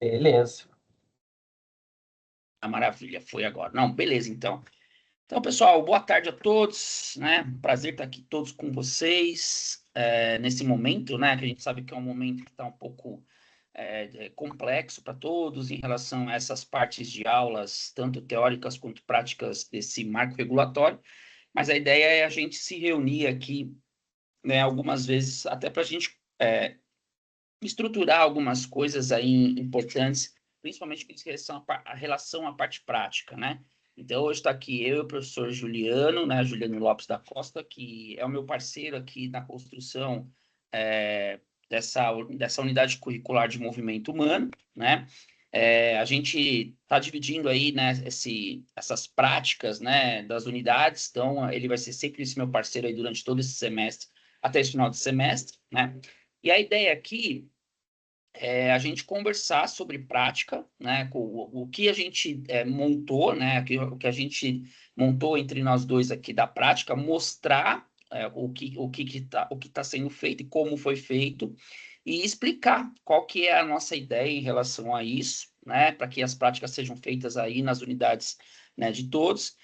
Beleza. A maravilha, foi agora. Não, beleza, então. Então, pessoal, boa tarde a todos, né? Prazer estar aqui todos com vocês nesse momento, né? Que a gente sabe que é um momento que está um pouco complexo para todos em relação a essas partes de aulas, tanto teóricas quanto práticas desse marco regulatório. Mas a ideia é a gente se reunir aqui, né? Algumas vezes até para a gente estruturar algumas coisas aí importantes, principalmente que diz relação à parte prática, né? Então, hoje está aqui eu e o professor Juliano, né? Juliano Lopes da Costa, que é o meu parceiro aqui na construção dessa unidade curricular de movimento humano, né? A gente está dividindo aí, né, essas práticas, né, das unidades, então ele vai ser sempre esse meu parceiro aí durante todo esse semestre, até esse final de semestre, né? E a ideia aqui a gente conversar sobre prática, né, o que a gente montou, né, o que a gente montou entre nós dois aqui da prática, mostrar o que tá sendo feito e como foi feito, e explicar qual que é a nossa ideia em relação a isso, né, para que as práticas sejam feitas aí nas unidades, né, de todos.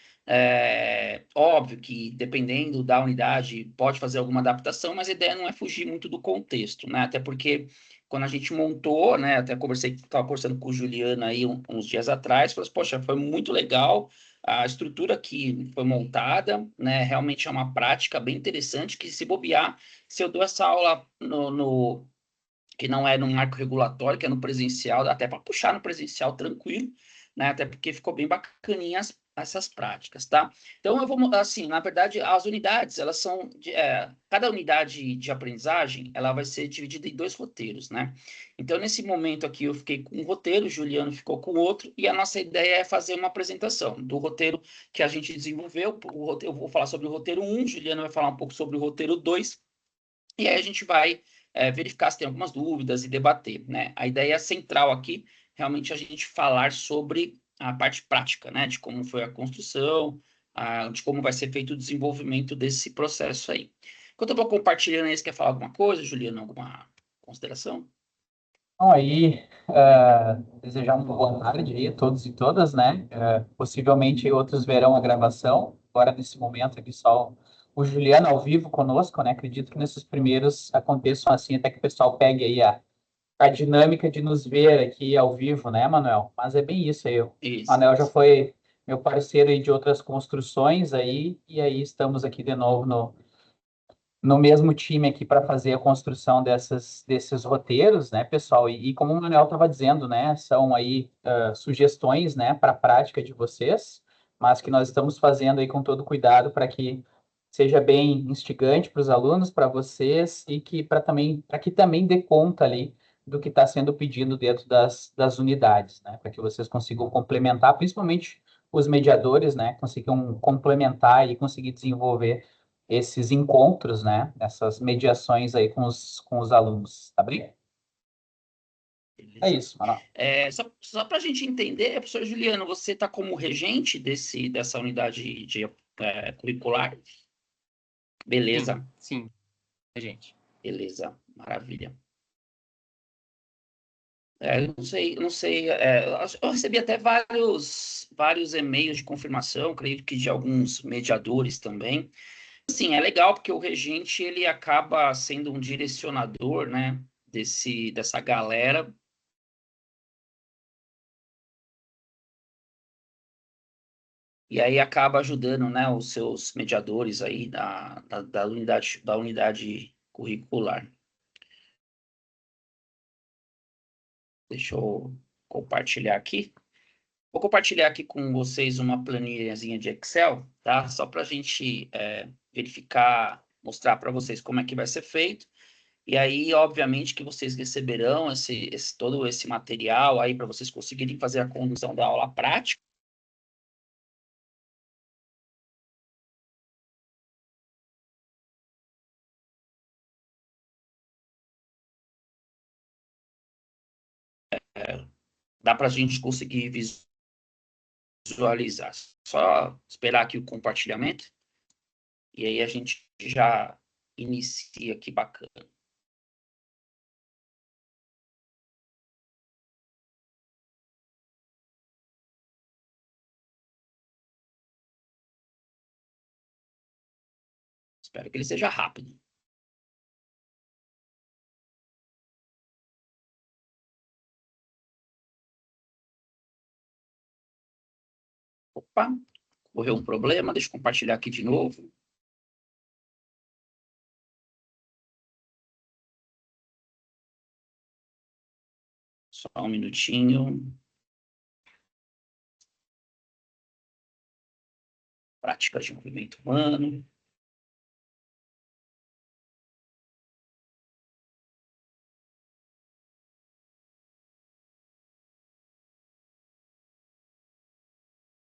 Óbvio que, dependendo da unidade, pode fazer alguma adaptação, mas a ideia não é fugir muito do contexto, né, até porque quando a gente montou, né, até estava conversando com o Juliano aí uns dias atrás, falei assim, poxa, foi muito legal a estrutura que foi montada, né, realmente é uma prática bem interessante, que se bobear, se eu dou essa aula que não é no marco regulatório, que é no presencial, dá até para puxar no presencial tranquilo, né? Até porque ficou bem bacaninha essas práticas, tá? Então eu vou, assim, na verdade, as unidades, elas são, cada unidade de aprendizagem, ela vai ser dividida em dois roteiros, né? Então, nesse momento aqui, eu fiquei com um roteiro, o Juliano ficou com outro, e a nossa ideia é fazer uma apresentação do roteiro que a gente desenvolveu. Eu vou falar sobre o roteiro 1, o Juliano vai falar um pouco sobre o roteiro 2, e aí a gente vai verificar se tem algumas dúvidas e debater, né? A ideia central aqui, realmente, é a gente falar sobre a parte prática, né? De como foi a construção, de como vai ser feito o desenvolvimento desse processo aí. Enquanto eu vou compartilhando aí, você quer falar alguma coisa, Juliano? Alguma consideração? Então, aí, desejar uma boa tarde aí a todos e todas, né? Possivelmente outros verão a gravação. Agora, nesse momento aqui, só o Juliano ao vivo conosco, né? Acredito que nesses primeiros aconteçam assim, até que o pessoal pegue aí a dinâmica de nos ver aqui ao vivo, né, Manuel? Mas é bem isso aí. O Isso. Manuel já foi meu parceiro aí de outras construções aí, e aí estamos aqui de novo no mesmo time aqui para fazer a construção desses roteiros, né, pessoal? E como o Manuel estava dizendo, né, são aí sugestões, né, para a prática de vocês, mas que nós estamos fazendo aí com todo cuidado para que seja bem instigante para os alunos, para vocês e que para que também dê conta ali do que está sendo pedido dentro das unidades, né, para que vocês consigam complementar, principalmente os mediadores, né, consigam complementar e conseguir desenvolver esses encontros, né? Essas mediações aí com os alunos, tá bem? É Beleza. isso, Manuel. Só para a gente entender, professor Juliano, você está como regente dessa unidade curricular? Sim, Beleza, sim, gente. beleza, maravilha. Não sei. Eu recebi até vários e-mails de confirmação, creio que de alguns mediadores também. Sim, é legal porque o regente ele acaba sendo um direcionador, né, dessa galera. E aí acaba ajudando, né, os seus mediadores aí da unidade curricular. Deixa eu compartilhar aqui. Vou compartilhar aqui com vocês uma planilhazinha de Excel, tá? Só para a gente verificar, mostrar para vocês como é que vai ser feito. E aí, obviamente, que vocês receberão todo esse material aí para vocês conseguirem fazer a condução da aula prática. Dá para a gente conseguir visualizar. Só esperar aqui o compartilhamento. E aí a gente já inicia aqui bacana. Espero que ele seja rápido. Opa, ocorreu um problema, deixa eu compartilhar aqui de novo. Só um minutinho. Práticas de movimento humano.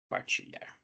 Compartilhar.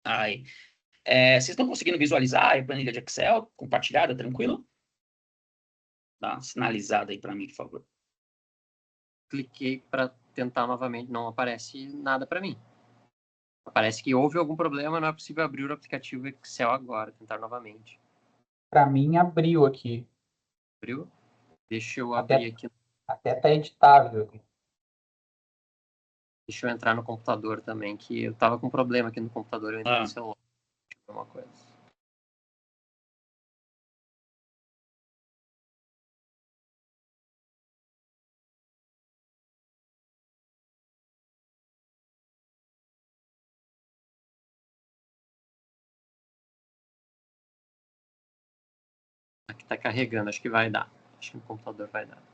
Aí. Vocês estão conseguindo visualizar a planilha de Excel compartilhada, tranquilo? Dá uma sinalizada aí para mim, por favor. Cliquei para tentar novamente, não aparece nada para mim. Parece que houve algum problema, não é possível abrir o aplicativo Excel agora, tentar novamente. Para mim, abriu aqui. Abriu? Deixa eu Até- abrir aqui. Até tá editável. Deixa eu entrar no computador também, que eu tava com problema aqui no computador, eu entrei no celular. Deixa eu ver uma coisa. Aqui tá carregando, acho que vai dar. Acho que no computador vai dar.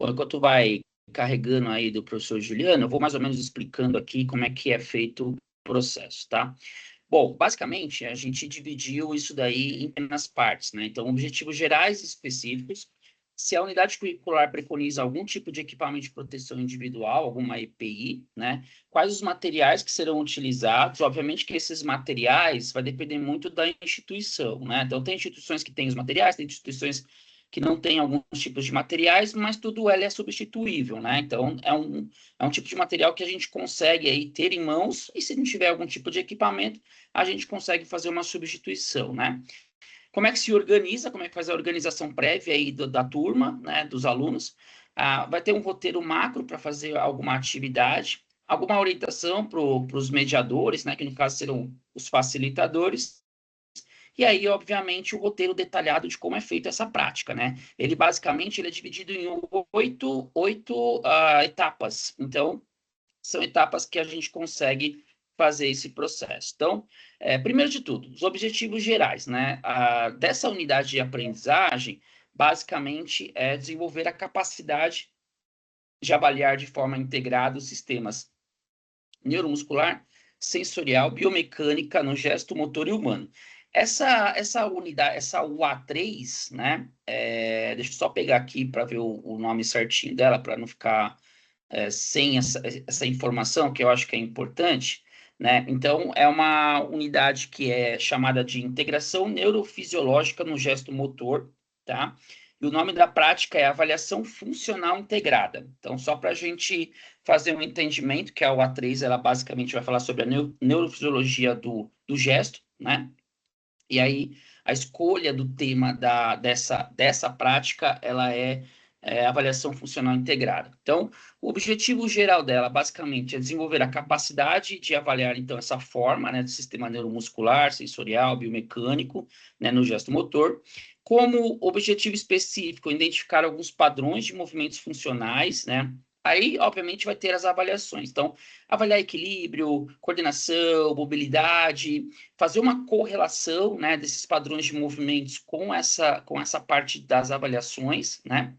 Bom, enquanto vai carregando aí do professor Juliano, eu vou mais ou menos explicando aqui como é que é feito o processo, tá? Bom, basicamente, a gente dividiu isso daí em pequenas partes, né? Então, objetivos gerais e específicos. Se a unidade curricular preconiza algum tipo de equipamento de proteção individual, alguma EPI, né? Quais os materiais que serão utilizados? Obviamente que esses materiais vai depender muito da instituição, né? Então, tem instituições que têm os materiais, tem instituições que não têm alguns tipos de materiais, mas tudo é substituível, né? Então, é um tipo de material que a gente consegue aí ter em mãos, e se não tiver algum tipo de equipamento, a gente consegue fazer uma substituição, né? Como é que se organiza, como é que faz a organização prévia aí da turma, né, dos alunos? Vai ter um roteiro macro para fazer alguma atividade, alguma orientação para os mediadores, né, que no caso serão os facilitadores, e aí, obviamente, o roteiro detalhado de como é feita essa prática, né? Ele, basicamente, ele é dividido em oito etapas. Então, são etapas que a gente consegue fazer esse processo. Então, primeiro de tudo, os objetivos gerais, né? Dessa unidade de aprendizagem, basicamente, é desenvolver a capacidade de avaliar de forma integrada os sistemas neuromuscular, sensorial, biomecânica no gesto motor e humano. Essa unidade, essa UA3, né? Deixa eu só pegar aqui para ver o nome certinho dela, para não ficar sem essa informação, que eu acho que é importante, né? Então, é uma unidade que é chamada de integração neurofisiológica no gesto motor, tá? E o nome da prática é avaliação funcional integrada. Então, só para a gente fazer um entendimento, que a UA3, ela basicamente vai falar sobre a neurofisiologia do gesto, né? E aí, a escolha do tema dessa prática, ela é avaliação funcional integrada. Então, o objetivo geral dela, basicamente, é desenvolver a capacidade de avaliar, então, essa forma, né, do sistema neuromuscular, sensorial, biomecânico, né, no gesto motor. Como objetivo específico, identificar alguns padrões de movimentos funcionais, né, Aí, obviamente, vai ter as avaliações. Então, avaliar equilíbrio, coordenação, mobilidade, fazer uma correlação, né, desses padrões de movimentos com essa parte das avaliações, né?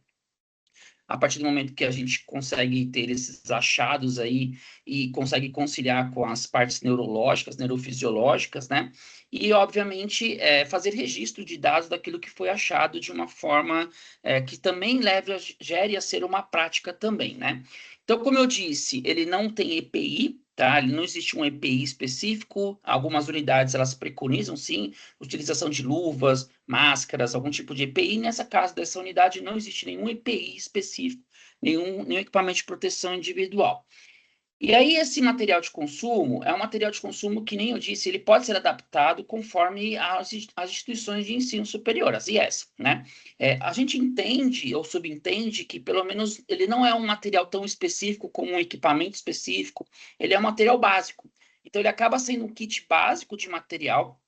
A partir do momento que a gente consegue ter esses achados aí e consegue conciliar com as partes neurológicas, neurofisiológicas, né? E, obviamente, fazer registro de dados daquilo que foi achado de uma forma que também gere a ser uma prática também, né? Então, como eu disse, ele não tem EPI, tá? Ele não existe um EPI específico. Algumas unidades, elas preconizam, sim, utilização de luvas, máscaras, algum tipo de EPI. Nessa casa dessa unidade não existe nenhum EPI específico, nenhum equipamento de proteção individual. E aí esse material de consumo é um material de consumo que, nem eu disse, ele pode ser adaptado conforme as instituições de ensino superior, as IES, né? A gente entende ou subentende que, pelo menos, ele não é um material tão específico como um equipamento específico, ele é um material básico. Então, ele acaba sendo um kit básico de material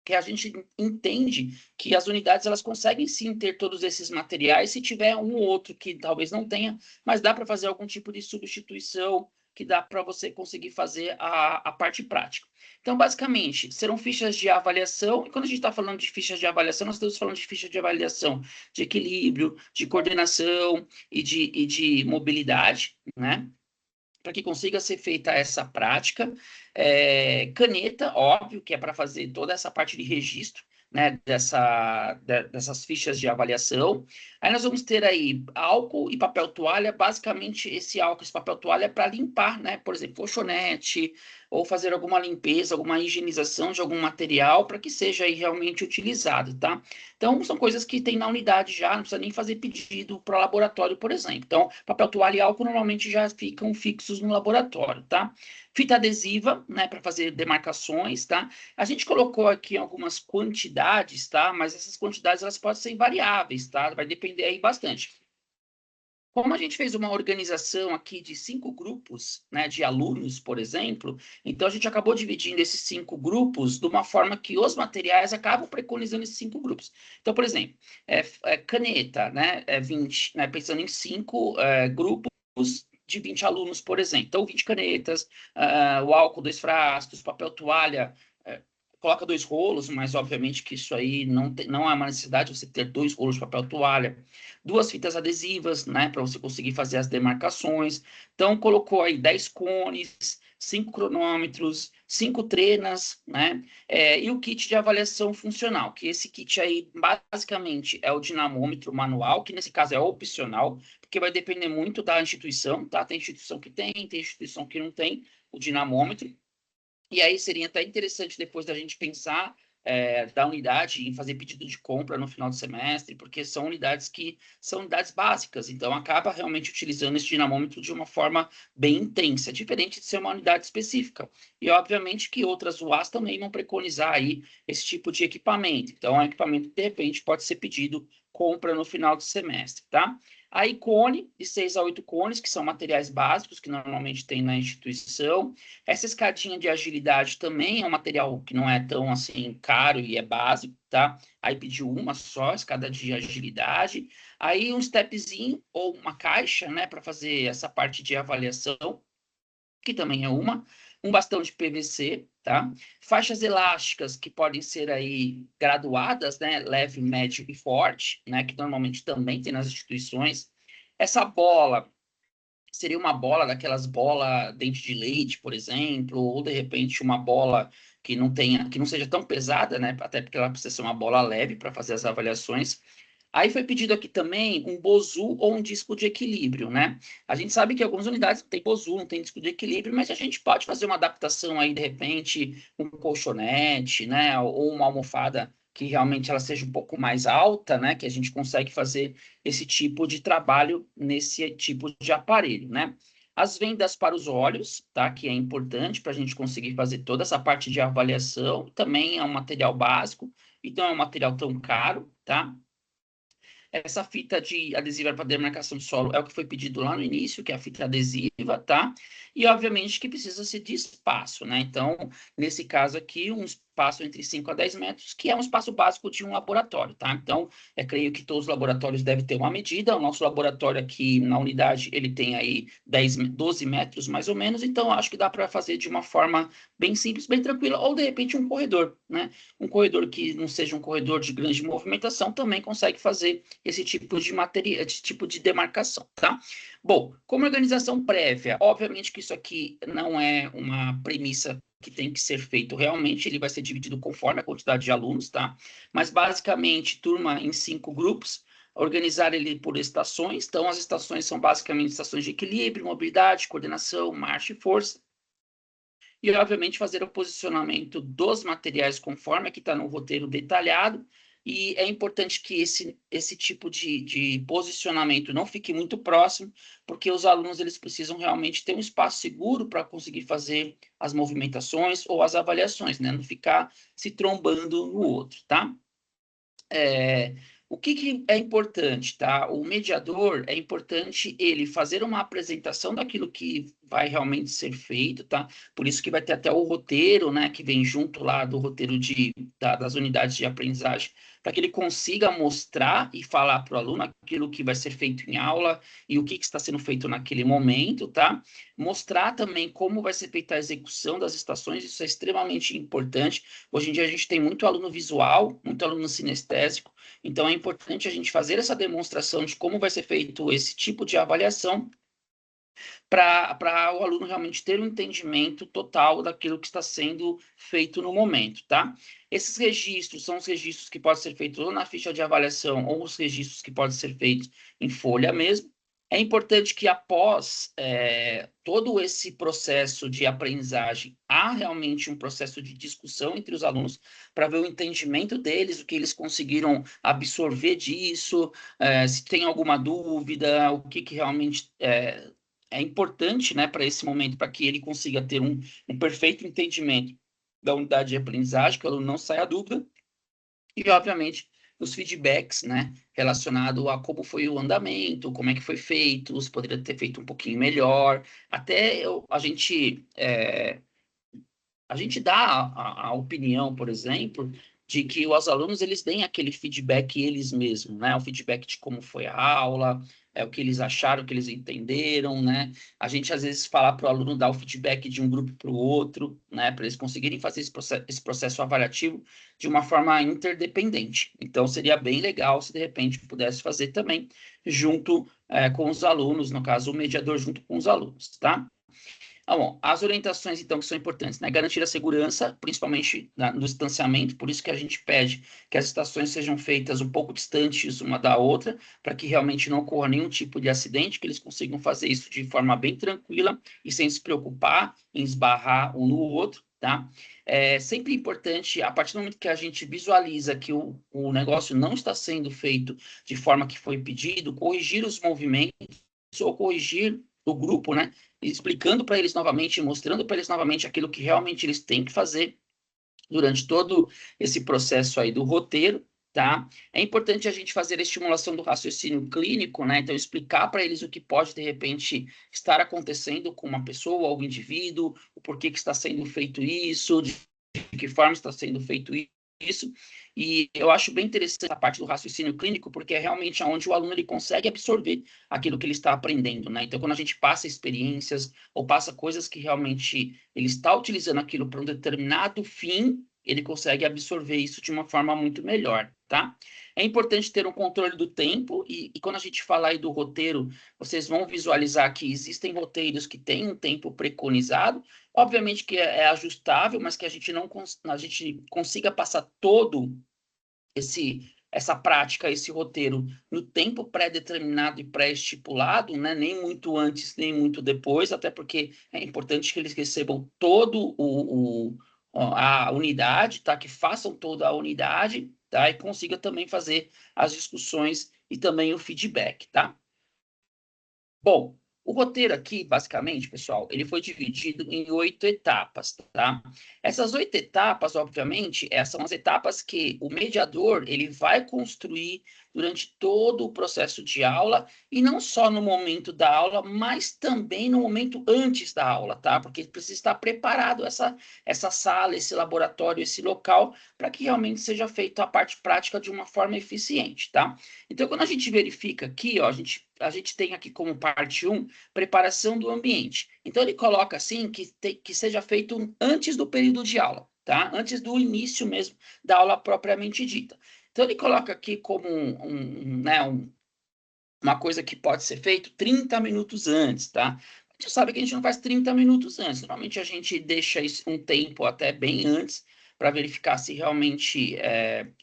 que a gente entende que as unidades elas conseguem sim ter todos esses materiais, se tiver um ou outro que talvez não tenha, mas dá para fazer algum tipo de substituição, que dá para você conseguir fazer a parte prática. Então, basicamente, serão fichas de avaliação, e quando a gente está falando de fichas de avaliação, nós estamos falando de fichas de avaliação de equilíbrio, de coordenação e de mobilidade, né? Para que consiga ser feita essa prática. Caneta, óbvio, que é para fazer toda essa parte de registro, né, dessas fichas de avaliação. Aí nós vamos ter aí álcool e papel toalha. Basicamente, esse álcool e esse papel toalha é para limpar, né, por exemplo, colchonete, ou fazer alguma limpeza, alguma higienização de algum material para que seja aí realmente utilizado, tá? Então, são coisas que tem na unidade já, não precisa nem fazer pedido para o laboratório, por exemplo. Então, papel toalha e álcool normalmente já ficam fixos no laboratório, tá? Fita adesiva, né, para fazer demarcações, tá? A gente colocou aqui algumas quantidades, tá? Mas essas quantidades, elas podem ser variáveis, tá? Vai depender aí bastante. Como a gente fez uma organização aqui de 5 grupos, né, de alunos, por exemplo, então a gente acabou dividindo esses 5 grupos de uma forma que os materiais acabam preconizando esses 5 grupos. Então, por exemplo, caneta, né, 20, né, pensando em 5 grupos de 20 alunos, por exemplo. Então, 20 canetas, o álcool, 2 frascos, papel toalha, coloca 2 rolos, mas obviamente que isso aí não é uma necessidade você ter 2 rolos de papel toalha, 2 fitas adesivas, né, para você conseguir fazer as demarcações. Então, colocou aí 10 cones, 5 cronômetros, 5 trenas, né, e o kit de avaliação funcional, que esse kit aí, basicamente, é o dinamômetro manual, que nesse caso é opcional, porque vai depender muito da instituição, tá? Tem instituição que tem instituição que não tem o dinamômetro. E aí seria até interessante depois da gente pensar da unidade em fazer pedido de compra no final do semestre, porque são unidades que são unidades básicas, então acaba realmente utilizando esse dinamômetro de uma forma bem intensa, diferente de ser uma unidade específica. E obviamente que outras UAS também vão preconizar aí esse tipo de equipamento. Então, é um equipamento que de repente pode ser pedido compra no final do semestre, tá? Aí, cone, de 6 a 8 cones, que são materiais básicos que normalmente tem na instituição. Essa escadinha de agilidade também é um material que não é tão assim caro e é básico, tá? Aí pediu uma só, escada de agilidade. Aí um stepzinho ou uma caixa, né, para fazer essa parte de avaliação, que também é um bastão de PVC, tá? Faixas elásticas que podem ser aí graduadas, né? Leve, médio e forte, né? Que normalmente também tem nas instituições. Essa bola seria uma bola daquelas bola dente de leite, por exemplo, ou de repente uma bola que não seja tão pesada, né? Até porque ela precisa ser uma bola leve para fazer as avaliações. Aí foi pedido aqui também um BOSU ou um disco de equilíbrio, né? A gente sabe que algumas unidades não tem BOSU, não tem disco de equilíbrio, mas a gente pode fazer uma adaptação aí, de repente, um colchonete, né? Ou uma almofada que realmente ela seja um pouco mais alta, né? Que a gente consegue fazer esse tipo de trabalho nesse tipo de aparelho, né? As vendas para os olhos, tá? Que é importante para a gente conseguir fazer toda essa parte de avaliação. Também é um material básico, então é um material tão caro, tá? Essa fita de adesiva para demarcação de solo é o que foi pedido lá no início, que é a fita adesiva, tá? E, obviamente, que precisa ser de espaço, né? Então, nesse caso aqui, espaço entre 5 a 10 metros, que é um espaço básico de um laboratório, tá? Então, creio que todos os laboratórios devem ter uma medida. O nosso laboratório aqui na unidade, ele tem aí 12 metros, mais ou menos, então acho que dá para fazer de uma forma bem simples, bem tranquila, ou de repente um corredor, né? Um corredor que não seja um corredor de grande movimentação também consegue fazer esse tipo de material, esse tipo de demarcação, tá? Bom, como organização prévia, obviamente que isso aqui não é uma premissa que tem que ser feito realmente, ele vai ser dividido conforme a quantidade de alunos, tá? Mas basicamente, turma em 5 grupos, organizar ele por estações, então as estações são basicamente estações de equilíbrio, mobilidade, coordenação, marcha e força, e obviamente fazer o posicionamento dos materiais conforme aqui está no roteiro detalhado, e é importante que esse tipo de posicionamento não fique muito próximo, porque os alunos eles precisam realmente ter um espaço seguro para conseguir fazer as movimentações ou as avaliações, né? Não ficar se trombando no outro, tá? O que é importante, tá? O mediador, é importante ele fazer uma apresentação daquilo que vai realmente ser feito, tá? Por isso que vai ter até o roteiro, né, que vem junto lá do roteiro das unidades de aprendizagem, para que ele consiga mostrar e falar para o aluno aquilo que vai ser feito em aula e o que está sendo feito naquele momento, tá? Mostrar também como vai ser feita a execução das estações, isso é extremamente importante. Hoje em dia a gente tem muito aluno visual, muito aluno sinestésico, então é importante a gente fazer essa demonstração de como vai ser feito esse tipo de avaliação para o aluno realmente ter um entendimento total daquilo que está sendo feito no momento, tá? Esses registros são os registros que podem ser feitos ou na ficha de avaliação ou os registros que podem ser feitos em folha mesmo. É importante que após todo esse processo de aprendizagem, há realmente um processo de discussão entre os alunos para ver o entendimento deles, o que eles conseguiram absorver disso, se tem alguma dúvida, o que realmente é importante, né, para esse momento, para que ele consiga ter um perfeito entendimento da unidade de aprendizagem, que o aluno não saia a dúvida, e, obviamente, os feedbacks, né, relacionado a como foi o andamento, como é que foi feito, se poderia ter feito um pouquinho melhor, até a gente dá a opinião, por exemplo, de que os alunos eles deem aquele feedback eles mesmos, né? O feedback de como foi a aula, o que eles acharam, o que eles entenderam, né? A gente às vezes fala para o aluno dar o feedback de um grupo para o outro, né? Para eles conseguirem fazer esse processo avaliativo de uma forma interdependente. Então seria bem legal se de repente pudesse fazer também junto com os alunos, no caso o mediador junto com os alunos, tá? Bom, as orientações, então, que são importantes, né? Garantir a segurança, principalmente no distanciamento, por isso que a gente pede que as estações sejam feitas um pouco distantes uma da outra, para que realmente não ocorra nenhum tipo de acidente, que eles consigam fazer isso de forma bem tranquila e sem se preocupar em esbarrar um no outro, tá? É sempre importante, a partir do momento que a gente visualiza que o negócio não está sendo feito de forma que foi pedido, corrigir os movimentos ou corrigir o grupo, né? Explicando para eles novamente, mostrando para eles novamente aquilo que realmente eles têm que fazer durante todo esse processo aí do roteiro, tá? É importante a gente fazer a estimulação do raciocínio clínico, né? Então, explicar para eles o que pode, de repente, estar acontecendo com uma pessoa ou um indivíduo, o porquê que está sendo feito isso, de que forma está sendo feito isso. E eu acho bem interessante a parte do raciocínio clínico, porque é realmente onde o aluno ele consegue absorver aquilo que ele está aprendendo, né? Então, quando a gente passa experiências ou passa coisas que realmente ele está utilizando aquilo para um determinado fim, ele consegue absorver isso de uma forma muito melhor, tá? É importante ter um controle do tempo, e quando a gente falar aí do roteiro, vocês vão visualizar que existem roteiros que têm um tempo preconizado, obviamente que é ajustável, mas que a gente consiga passar todo essa prática, esse roteiro, no tempo pré-determinado e pré-estipulado, né? Nem muito antes, nem muito depois, até porque é importante que eles recebam todo a unidade, tá? Que façam toda a unidade, tá? E consiga também fazer as discussões e também o feedback, tá? Bom, o roteiro aqui, basicamente, pessoal, ele foi dividido em 8 etapas, tá? Essas 8 etapas, obviamente, são as etapas que o mediador ele vai construir durante todo o processo de aula, e não só no momento da aula, mas também no momento antes da aula, tá? Porque precisa estar preparado essa sala, esse laboratório, esse local, para que realmente seja feita a parte prática de uma forma eficiente, tá? Então, quando a gente verifica aqui, ó, a gente tem aqui como parte 1, preparação do ambiente. Então, ele coloca assim que seja feito antes do período de aula, tá? Antes do início mesmo da aula propriamente dita. Então, ele coloca aqui como uma coisa que pode ser feito 30 minutos antes, tá? A gente sabe que a gente não faz 30 minutos antes. Normalmente, a gente deixa um tempo até bem antes para verificar se realmente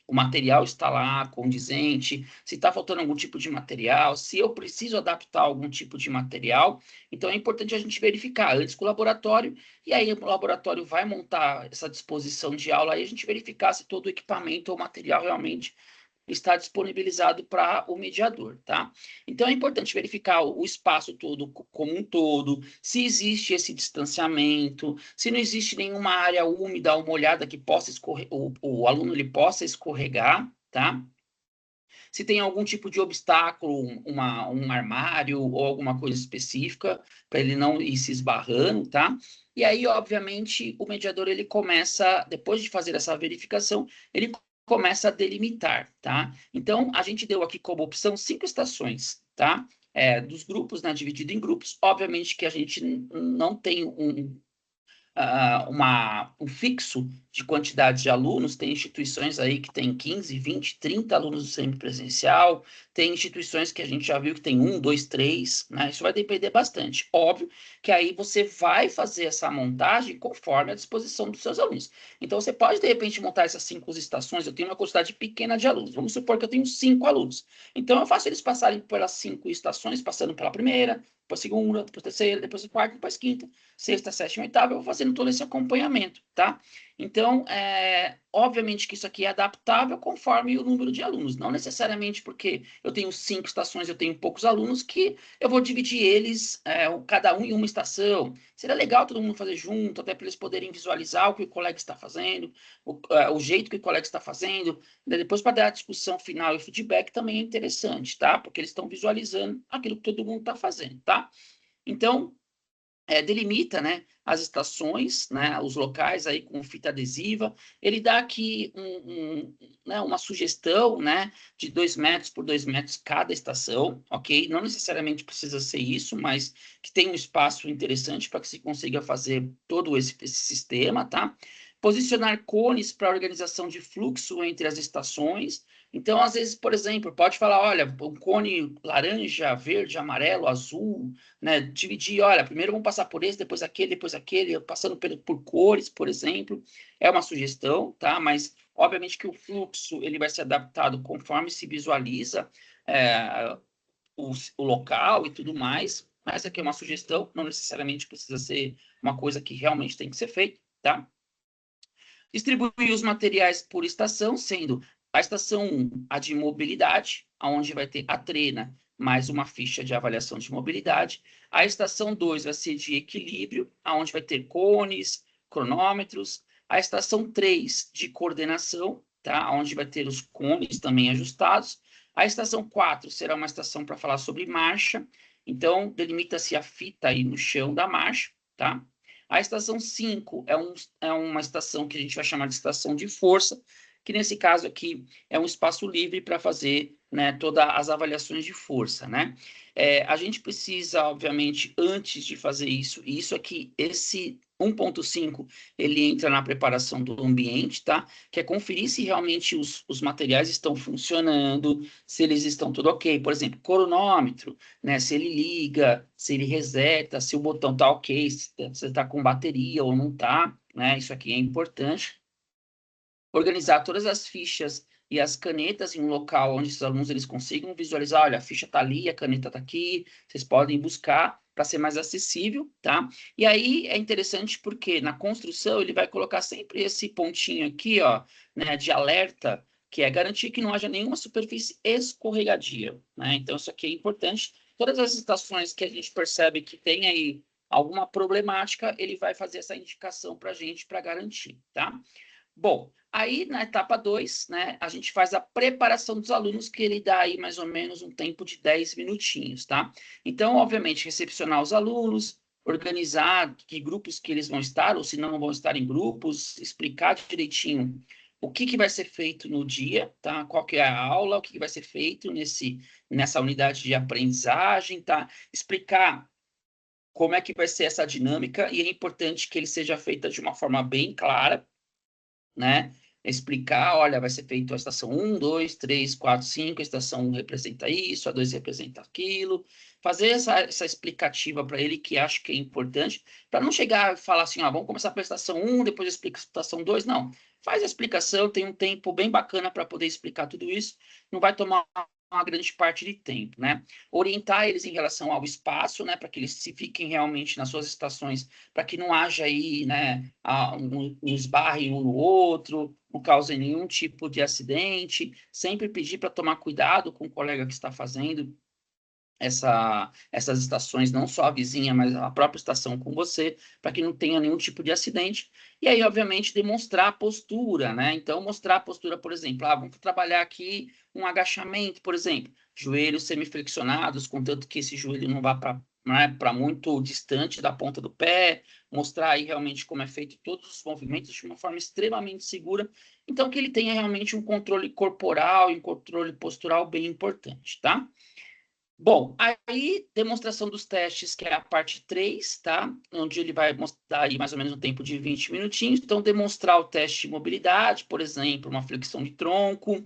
o material está lá, condizente, se está faltando algum tipo de material, se eu preciso adaptar algum tipo de material. Então, é importante a gente verificar antes com o laboratório, e aí o laboratório vai montar essa disposição de aula, e a gente verificar se todo o equipamento ou material realmente está disponibilizado para o mediador, tá? Então, é importante verificar o espaço todo como um todo, se existe esse distanciamento, se não existe nenhuma área úmida ou molhada que possa o aluno ele possa escorregar, tá? Se tem algum tipo de obstáculo, um armário ou alguma coisa específica, para ele não ir se esbarrando, tá? E aí, obviamente, o mediador, ele começa, depois de fazer essa verificação, ele começa a delimitar, tá? Então, a gente deu aqui como opção 5 estações, tá? Dos grupos, né, dividido em grupos. Obviamente que a gente não tem um fixo de quantidade de alunos, tem instituições aí que tem 15, 20, 30 alunos do semipresencial, tem instituições que a gente já viu que tem 1, 2, 3, né? Isso vai depender bastante. Óbvio que aí você vai fazer essa montagem conforme a disposição dos seus alunos. Então, você pode, de repente, montar essas 5 estações. Eu tenho uma quantidade pequena de alunos. Vamos supor que eu tenho 5 alunos. Então, eu faço eles passarem pelas 5 estações, passando pela primeira, depois segunda, depois terceira, depois quarta, depois quinta, sexta, sétima, oitava, eu vou fazendo todo esse acompanhamento, tá? Então, obviamente que isso aqui é adaptável conforme o número de alunos, não necessariamente porque eu tenho 5 estações, eu tenho poucos alunos, que eu vou dividir eles, cada um em uma estação. Seria legal todo mundo fazer junto, até para eles poderem visualizar o que o colega está fazendo, o jeito que o colega está fazendo, depois para dar a discussão final e o feedback também é interessante, tá? Porque eles estão visualizando aquilo que todo mundo está fazendo, tá? Então, delimita, né, as estações, né, os locais aí com fita adesiva. Ele dá aqui uma sugestão, né, de 2 metros por 2 metros cada estação, ok? Não necessariamente precisa ser isso, mas que tem um espaço interessante para que se consiga fazer todo esse sistema, tá? Posicionar cones para organização de fluxo entre as estações. Então, às vezes, por exemplo, pode falar, olha, um cone laranja, verde, amarelo, azul, né? Dividir, olha, primeiro vamos passar por esse, depois aquele, passando por cores, por exemplo. É uma sugestão, tá? Mas, obviamente, que o fluxo ele vai ser adaptado conforme se visualiza o local e tudo mais. Mas aqui é uma sugestão, não necessariamente precisa ser uma coisa que realmente tem que ser feita, tá? Distribuir os materiais por estação, sendo a estação 1 a de mobilidade, onde vai ter a trena mais uma ficha de avaliação de mobilidade. A estação 2 vai ser de equilíbrio, onde vai ter cones, cronômetros. A estação 3 de coordenação, tá? Onde vai ter os cones também ajustados. A estação 4 será uma estação para falar sobre marcha. Então, delimita-se a fita aí no chão da marcha, tá? A estação 5 é uma estação que a gente vai chamar de estação de força, que nesse caso aqui é um espaço livre para fazer, né, todas as avaliações de força, né? A gente precisa, obviamente, antes de fazer isso, e isso aqui, esse 1.5, ele entra na preparação do ambiente, tá? Que é conferir se realmente os materiais estão funcionando, se eles estão tudo ok. Por exemplo, cronômetro, né? Se ele liga, se ele reseta, se o botão está ok, se está com bateria ou não está, né? Isso aqui é importante. Organizar todas as fichas e as canetas em um local onde os alunos eles consigam visualizar, olha, a ficha está ali, a caneta está aqui, vocês podem buscar para ser mais acessível, tá? E aí é interessante porque na construção ele vai colocar sempre esse pontinho aqui, ó, né, de alerta, que é garantir que não haja nenhuma superfície escorregadia, né? Então isso aqui é importante. Todas as estações que a gente percebe que tem aí alguma problemática, ele vai fazer essa indicação para a gente para garantir, tá? Bom, Aí, na etapa 2, né, a gente faz a preparação dos alunos, que ele dá aí mais ou menos um tempo de 10 minutinhos, tá? Então, obviamente, recepcionar os alunos, organizar que grupos que eles vão estar, ou se não vão estar em grupos, explicar direitinho o que vai ser feito no dia, tá? Qual que é a aula, o que vai ser feito nessa unidade de aprendizagem, tá? Explicar como é que vai ser essa dinâmica, e é importante que ele seja feita de uma forma bem clara, né? Explicar, olha, vai ser feito a estação 1, 2, 3, 4, 5, a estação 1 representa isso, a 2 representa aquilo, fazer essa explicativa para ele, que acho que é importante, para não chegar e falar assim, vamos começar pela estação 1, depois explica a estação 2, não. Faz a explicação, tem um tempo bem bacana para poder explicar tudo isso, não vai tomar uma grande parte de tempo, né? Orientar eles em relação ao espaço, né, para que eles se fiquem realmente nas suas estações, para que não haja aí, né, um esbarre um no outro, não cause nenhum tipo de acidente. Sempre pedir para tomar cuidado com o colega que está fazendo essas estações, não só a vizinha, mas a própria estação com você, para que não tenha nenhum tipo de acidente. E aí, obviamente, demonstrar a postura, né? Então, mostrar a postura, por exemplo, vamos trabalhar aqui um agachamento, por exemplo, joelhos semiflexionados, contanto que esse joelho não vá para muito distante da ponta do pé, mostrar aí realmente como é feito todos os movimentos de uma forma extremamente segura, então que ele tenha realmente um controle corporal e um controle postural bem importante, tá? Bom, aí, demonstração dos testes, que é a parte 3, tá? Onde ele vai mostrar aí mais ou menos um tempo de 20 minutinhos. Então, demonstrar o teste de mobilidade, por exemplo, uma flexão de tronco.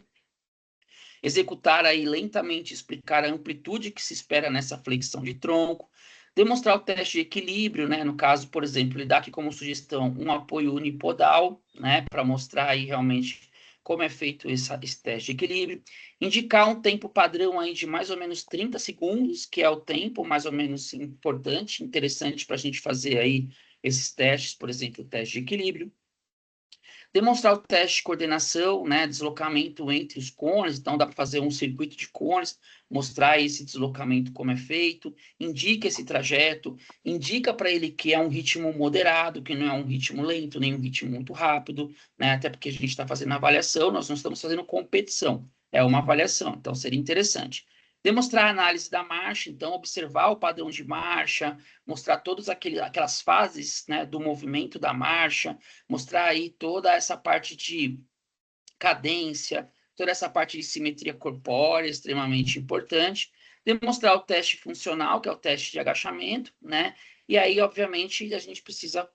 Executar aí lentamente, explicar a amplitude que se espera nessa flexão de tronco. Demonstrar o teste de equilíbrio, né? No caso, por exemplo, ele dá aqui como sugestão um apoio unipodal, né? Para mostrar aí realmente como é feito esse teste de equilíbrio. Indicar um tempo padrão aí de mais ou menos 30 segundos, que é o tempo mais ou menos importante, interessante para a gente fazer aí esses testes, por exemplo, o teste de equilíbrio. Demonstrar o teste de coordenação, né, deslocamento entre os cones, então dá para fazer um circuito de cones, mostrar esse deslocamento como é feito, indica esse trajeto, indica para ele que é um ritmo moderado, que não é um ritmo lento, nem um ritmo muito rápido, né, até porque a gente está fazendo avaliação, nós não estamos fazendo competição, é uma avaliação, então seria interessante. Demonstrar a análise da marcha, então observar o padrão de marcha, mostrar todas aquelas fases, né, do movimento da marcha, mostrar aí toda essa parte de cadência, toda essa parte de simetria corpórea, extremamente importante. Demonstrar o teste funcional, que é o teste de agachamento, né? E aí, obviamente, a gente precisa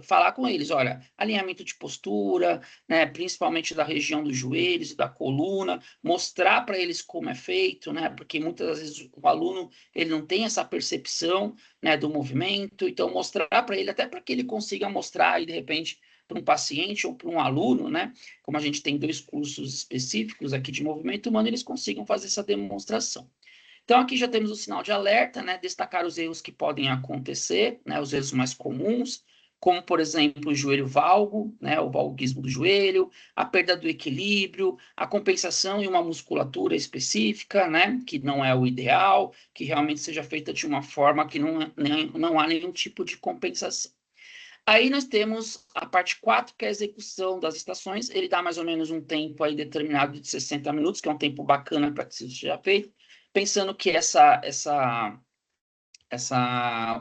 falar com eles, olha, alinhamento de postura, né, principalmente da região dos joelhos e da coluna, mostrar para eles como é feito, né, porque muitas vezes o aluno ele não tem essa percepção, né, do movimento, então mostrar para ele, até para que ele consiga mostrar aí, de repente, para um paciente ou para um aluno, né, como a gente tem 2 cursos específicos aqui de movimento humano, eles consigam fazer essa demonstração. Então, aqui já temos o sinal de alerta, né? Destacar os erros que podem acontecer, né? Os erros mais comuns, como, por exemplo, o joelho valgo, né? O valguismo do joelho, a perda do equilíbrio, a compensação em uma musculatura específica, né? Que não é o ideal, que realmente seja feita de uma forma que não há nenhum tipo de compensação. Aí nós temos a parte 4, que é a execução das estações. Ele dá mais ou menos um tempo aí determinado de 60 minutos, que é um tempo bacana para que isso seja feito. Pensando que essa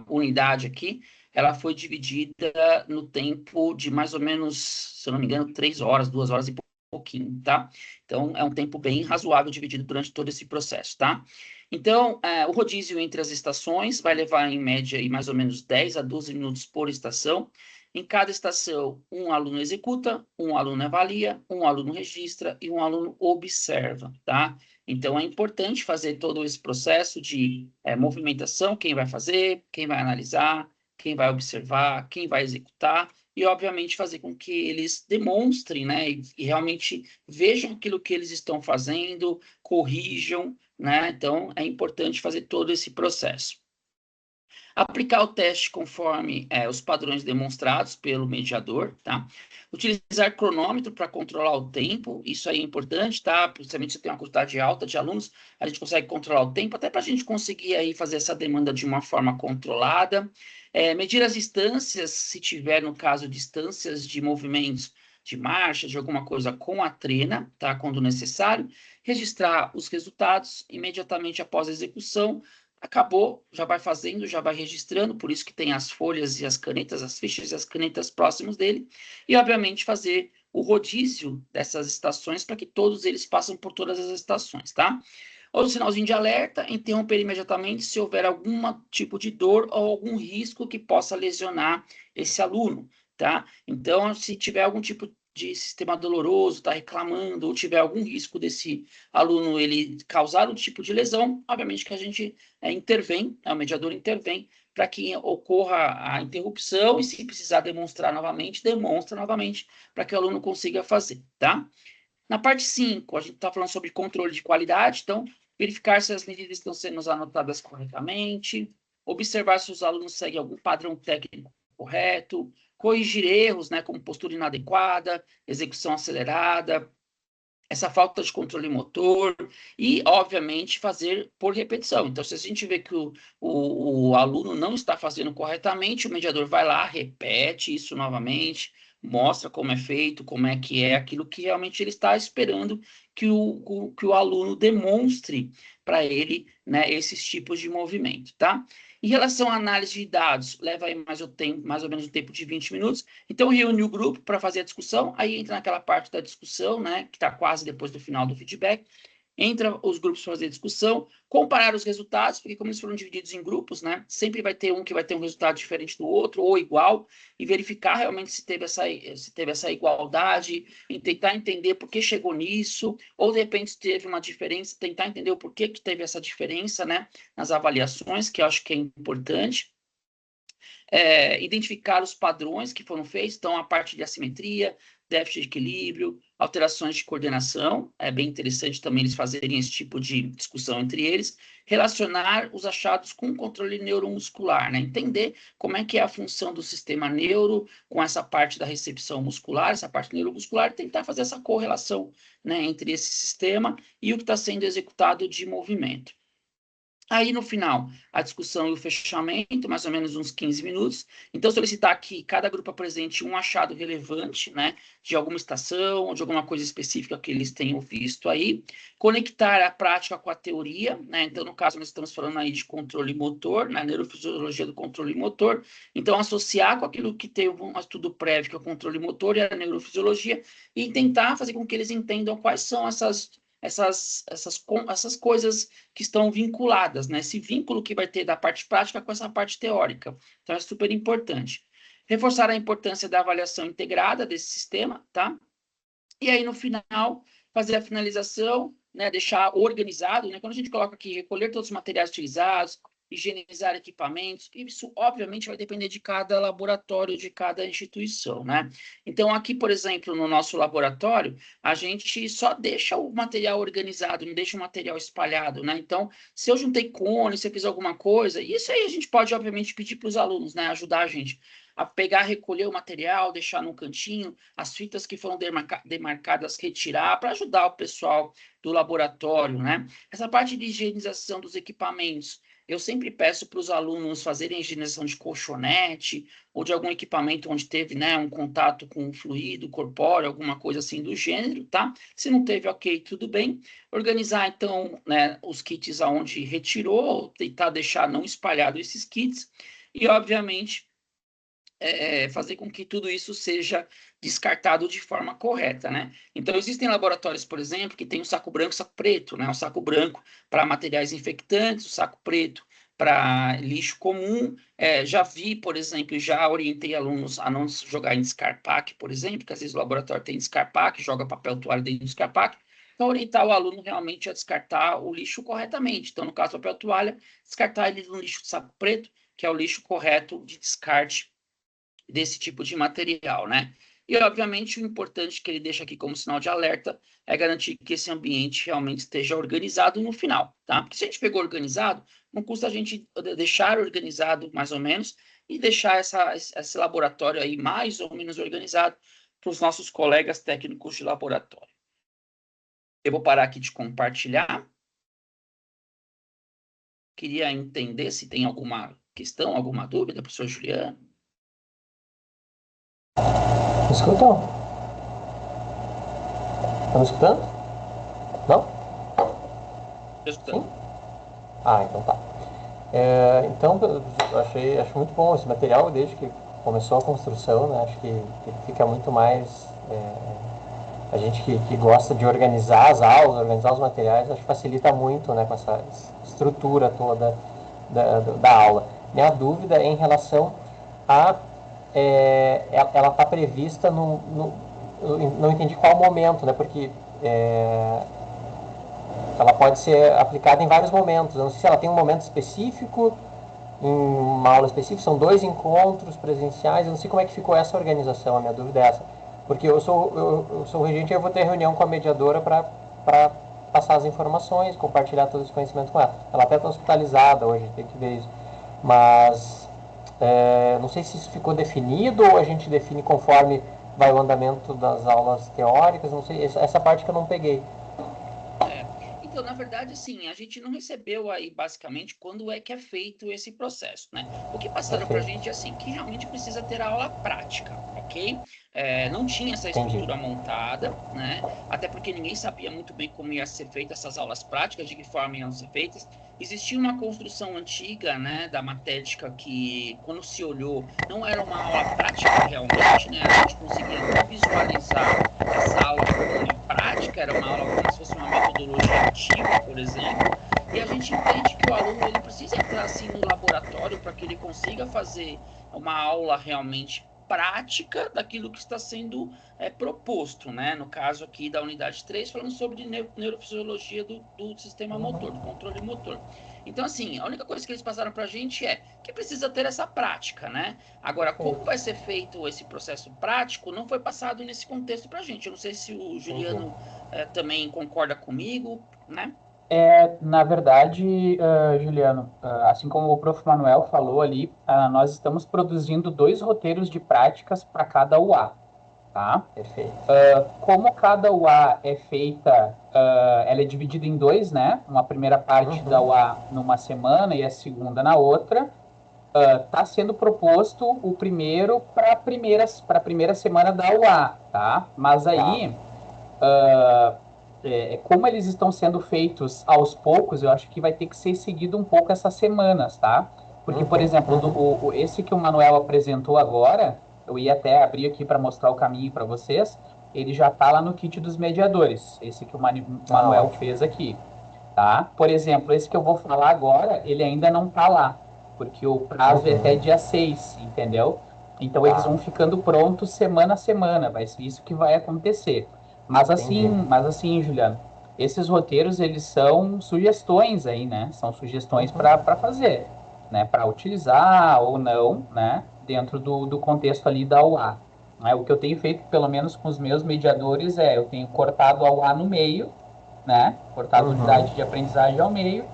unidade aqui, ela foi dividida no tempo de mais ou menos, se eu não me engano, 3 horas, 2 horas e pouquinho, tá? Então, é um tempo bem razoável dividido durante todo esse processo, tá? Então, o rodízio entre as estações vai levar, em média, aí, mais ou menos 10 a 12 minutos por estação. Em cada estação, um aluno executa, um aluno avalia, um aluno registra e um aluno observa, tá? Então, é importante fazer todo esse processo de movimentação, quem vai fazer, quem vai analisar, quem vai observar, quem vai executar, e, obviamente, fazer com que eles demonstrem, né, e realmente vejam aquilo que eles estão fazendo, corrijam, né? Então, é importante fazer todo esse processo. Aplicar o teste conforme os padrões demonstrados pelo mediador, tá? Utilizar cronômetro para controlar o tempo, isso aí é importante, tá? Principalmente se tem uma quantidade alta de alunos, a gente consegue controlar o tempo, até para a gente conseguir aí fazer essa demanda de uma forma controlada. Medir as distâncias, se tiver, no caso, distâncias de movimentos de marcha, de alguma coisa com a trena, tá? Quando necessário, registrar os resultados imediatamente após a execução. Acabou, já vai fazendo, já vai registrando, por isso que tem as folhas e as canetas, as fichas e as canetas próximos dele, e obviamente fazer o rodízio dessas estações para que todos eles passem por todas as estações, tá? Outro sinalzinho de alerta, interromper imediatamente se houver algum tipo de dor ou algum risco que possa lesionar esse aluno, tá? Então, se tiver algum tipo de sistema doloroso, está reclamando, ou tiver algum risco desse aluno ele causar um tipo de lesão, obviamente que a gente intervém, o mediador intervém para que ocorra a interrupção e se precisar demonstrar novamente, demonstra novamente para que o aluno consiga fazer, tá? Na parte 5, a gente está falando sobre controle de qualidade, então, verificar se as medidas estão sendo anotadas corretamente, observar se os alunos seguem algum padrão técnico correto, corrigir erros, né, como postura inadequada, execução acelerada, essa falta de controle motor e, obviamente, fazer por repetição. Então, se a gente vê que o aluno não está fazendo corretamente, o mediador vai lá, repete isso novamente, mostra como é feito, como é que é aquilo que realmente ele está esperando que o aluno demonstre para ele, né, esses tipos de movimento, tá? Em relação à análise de dados, leva aí mais ou menos um tempo de 20 minutos. Então, reúne o grupo para fazer a discussão, aí entra naquela parte da discussão, né, que está quase depois do final do feedback, entra os grupos para fazer discussão, comparar os resultados, porque como eles foram divididos em grupos, né, sempre vai ter um que vai ter um resultado diferente do outro, ou igual, e verificar realmente se teve essa igualdade, e tentar entender por que chegou nisso, ou de repente se teve uma diferença, tentar entender o porquê que teve essa diferença, né, nas avaliações, que eu acho que é importante. Identificar os padrões que foram feitos, então a parte de assimetria, déficit de equilíbrio, alterações de coordenação, é bem interessante também eles fazerem esse tipo de discussão entre eles, relacionar os achados com o controle neuromuscular, né? Entender como é que é a função do sistema neuro com essa parte da recepção muscular, essa parte neuromuscular, e tentar fazer essa correlação, né, entre esse sistema e o que está sendo executado de movimento. Aí, no final, a discussão e o fechamento, mais ou menos uns 15 minutos. Então, solicitar que cada grupo apresente um achado relevante, né, de alguma estação ou de alguma coisa específica que eles tenham visto aí. Conectar a prática com a teoria, né? Então, no caso, nós estamos falando aí de controle motor, né, neurofisiologia do controle motor. Então, associar com aquilo que teve um estudo prévio, que é o controle motor e a neurofisiologia, e tentar fazer com que eles entendam quais são essas coisas que estão vinculadas, né? Esse vínculo que vai ter da parte prática com essa parte teórica. Então, é super importante. Reforçar a importância da avaliação integrada desse sistema, tá? E aí, no final, fazer a finalização, né? Deixar organizado, né? Quando a gente coloca aqui, recolher todos os materiais utilizados, higienizar equipamentos, isso obviamente vai depender de cada laboratório, de cada instituição, né? Então, aqui, por exemplo, no nosso laboratório, a gente só deixa o material organizado, não deixa o material espalhado, né? Então, se eu juntei cone, se eu fiz alguma coisa, isso aí a gente pode, obviamente, pedir para os alunos, né? Ajudar a gente a pegar, recolher o material, deixar num cantinho, as fitas que foram demarcadas, retirar, para ajudar o pessoal do laboratório, né? Essa parte de higienização dos equipamentos, eu sempre peço para os alunos fazerem higienização de colchonete ou de algum equipamento onde teve, né, um contato com um fluido corpóreo, alguma coisa assim do gênero, tá? Se não teve, ok, tudo bem. Organizar, então, né, os kits aonde retirou, tentar deixar não espalhado esses kits e, obviamente, fazer com que tudo isso seja descartado de forma correta, né? Então, existem laboratórios, por exemplo, que tem o saco branco e o saco preto, né? O saco branco para materiais infectantes, o saco preto para lixo comum. Já vi, por exemplo, já orientei alunos a não jogar em descarpaque, por exemplo, que às vezes o laboratório tem descarpaque, joga papel toalha dentro do descarpaque. Então, orientar o aluno realmente a descartar o lixo corretamente. Então, no caso do papel toalha, descartar ele no lixo de saco preto, que é o lixo correto de descarte desse tipo de material, né? E, obviamente, o importante que ele deixa aqui como sinal de alerta é garantir que esse ambiente realmente esteja organizado no final, tá? Porque se a gente pegou organizado, não custa a gente deixar organizado mais ou menos e deixar esse laboratório aí mais ou menos organizado para os nossos colegas técnicos de laboratório. Eu vou parar aqui de compartilhar. Queria entender se tem alguma questão, alguma dúvida, professor Juliano. Escutou? Estão me escutando? Não? Tô escutando. Sim? Então tá. Então, eu acho muito bom esse material, desde que começou a construção, né? Acho que fica muito mais... a gente que gosta de organizar as aulas, organizar os materiais, acho que facilita muito, né, com essa estrutura toda da aula. Minha dúvida é em relação a... ela está prevista eu não entendi qual momento, né? Porque ela pode ser aplicada em vários momentos. Eu não sei se ela tem um momento específico, em uma aula específica, são 2 encontros presenciais, eu não sei como é que ficou essa organização, a minha dúvida é essa. Porque eu sou regente e eu vou ter reunião com a mediadora para passar as informações, compartilhar todo esse conhecimento com ela. Ela até está hospitalizada hoje, tem que ver isso. Mas não sei se isso ficou definido ou a gente define conforme vai o andamento das aulas teóricas, não sei, essa parte que eu não peguei. Então, na verdade, assim, a gente não recebeu aí, basicamente, quando é que é feito esse processo, né? O que passaram para a gente é assim, que realmente precisa ter aula prática, ok? Não tinha essa estrutura montada, né? Até porque ninguém sabia muito bem como ia ser feitas essas aulas práticas, de que forma iam ser feitas. Existia uma construção antiga, né, da matética que, quando se olhou, não era uma aula prática realmente, né? A gente conseguia visualizar essa aula como uma prática, era uma aula como se fosse uma metodologia ativa, por exemplo, e a gente entende que o aluno ele precisa entrar assim no laboratório para que ele consiga fazer uma aula realmente prática daquilo que está sendo proposto, né? No caso aqui da unidade 3, falando sobre neurofisiologia do sistema motor, do controle motor. Então, assim, a única coisa que eles passaram para a gente é que precisa ter essa prática, né? Agora, como vai ser feito esse processo prático, não foi passado nesse contexto para a gente. Eu não sei se o Juliano também concorda comigo, né? Na verdade, Juliano, assim como o Prof. Manuel falou ali, nós estamos produzindo 2 roteiros de práticas para cada UA, tá? Perfeito. Como cada UA é feita, ela é dividida em 2, né? Uma primeira parte da UA numa semana e a segunda na outra. Está sendo proposto o primeiro para a primeira semana da UA, tá? Mas aí, como eles estão sendo feitos aos poucos, eu acho que vai ter que ser seguido um pouco essas semanas, tá? Porque, por exemplo, esse que o Manuel apresentou agora, eu ia até abrir aqui para mostrar o caminho para vocês, ele já está lá no kit dos mediadores, esse que o Manuel fez aqui, tá? Por exemplo, esse que eu vou falar agora, ele ainda não está lá, porque o prazo é até dia 6, entendeu? Então, eles vão ficando prontos semana a semana, vai ser isso que vai acontecer. Mas assim, Juliano, esses roteiros, eles são sugestões aí, né? São sugestões para fazer, né? Para utilizar ou não, né? Dentro do contexto ali da UA. Né? O que eu tenho feito, pelo menos com os meus mediadores, eu tenho cortado a UA no meio, né? Cortado a unidade de aprendizagem ao meio,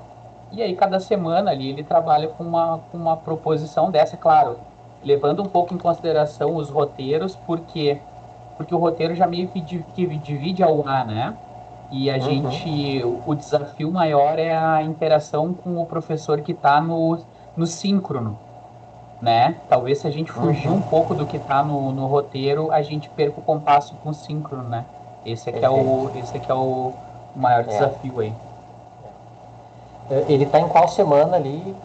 e aí cada semana ali ele trabalha com uma proposição dessa, claro, levando um pouco em consideração os roteiros, porque o roteiro já meio que divide a UA, né? E a gente, o desafio maior é a interação com o professor que está no síncrono, né? Talvez se a gente fugir um pouco do que está no roteiro, a gente perca o compasso com o síncrono, né? Esse aqui é o maior desafio aí. Ele está em qual semana ali?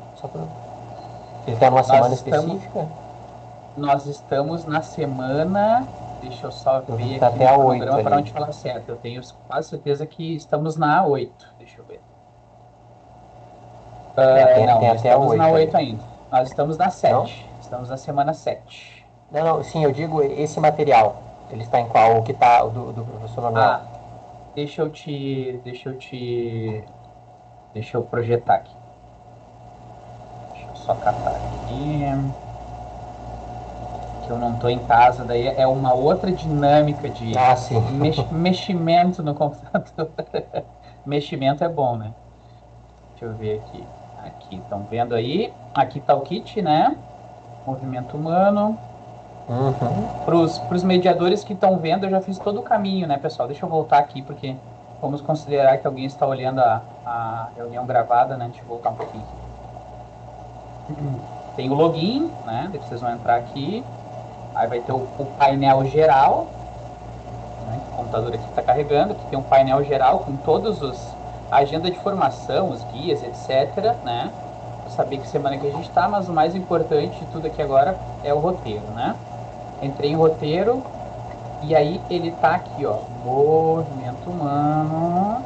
Ele está numa semana específica? Nós estamos na semana... Deixa eu só ver aqui até no a programa para onde falar certo. Eu tenho quase certeza que estamos na 8. Deixa eu ver. Não, estamos na 8 ainda. Nós estamos na 7. Não? Estamos na semana 7. Não, sim, eu digo esse material. Ele está em qual? O que está do professor Manuel? Deixa eu projetar aqui. Deixa eu só catar aqui. Que eu não estou em casa, daí é uma outra dinâmica de meximento no computador. Meximento é bom, né? Deixa eu ver aqui. Aqui, estão vendo aí? Aqui está o kit, né? Movimento humano. Para os mediadores que estão vendo, eu já fiz todo o caminho, né, pessoal? Deixa eu voltar aqui, porque vamos considerar que alguém está olhando a reunião gravada, né? Deixa eu voltar um pouquinho. Tem o login, né? Vocês vão entrar aqui. Aí vai ter o painel geral, né? O computador aqui está carregando, aqui tem um painel geral com todos a agenda de formação, os guias, etc, né? Pra saber que semana que a gente está, mas o mais importante de tudo aqui agora é o roteiro, né? Entrei em roteiro, e aí ele tá aqui, ó, movimento humano,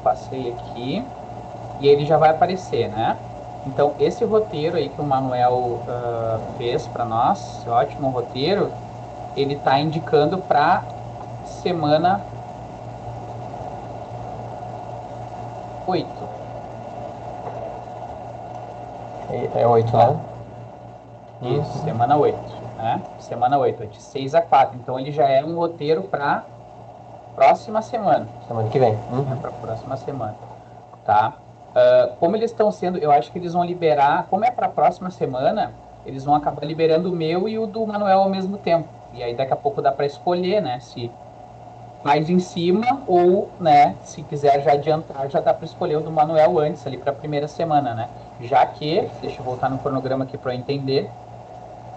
passei aqui, e ele já vai aparecer, né? Então, esse roteiro aí que o Manuel fez para nós, esse ótimo roteiro, ele tá indicando para semana 8. É 8, né? Isso, semana 8, né? Semana 8, de 6 a 4. Então, ele já é um roteiro para próxima semana. Semana que vem. Para próxima semana, tá? Como eles estão sendo, eu acho que eles vão liberar, como é para a próxima semana, eles vão acabar liberando o meu e o do Manuel ao mesmo tempo. E aí daqui a pouco dá para escolher, né? Se mais em cima ou, né? Se quiser já adiantar, já dá para escolher o do Manuel antes ali para a primeira semana, né? Já que, deixa eu voltar no cronograma aqui para eu entender.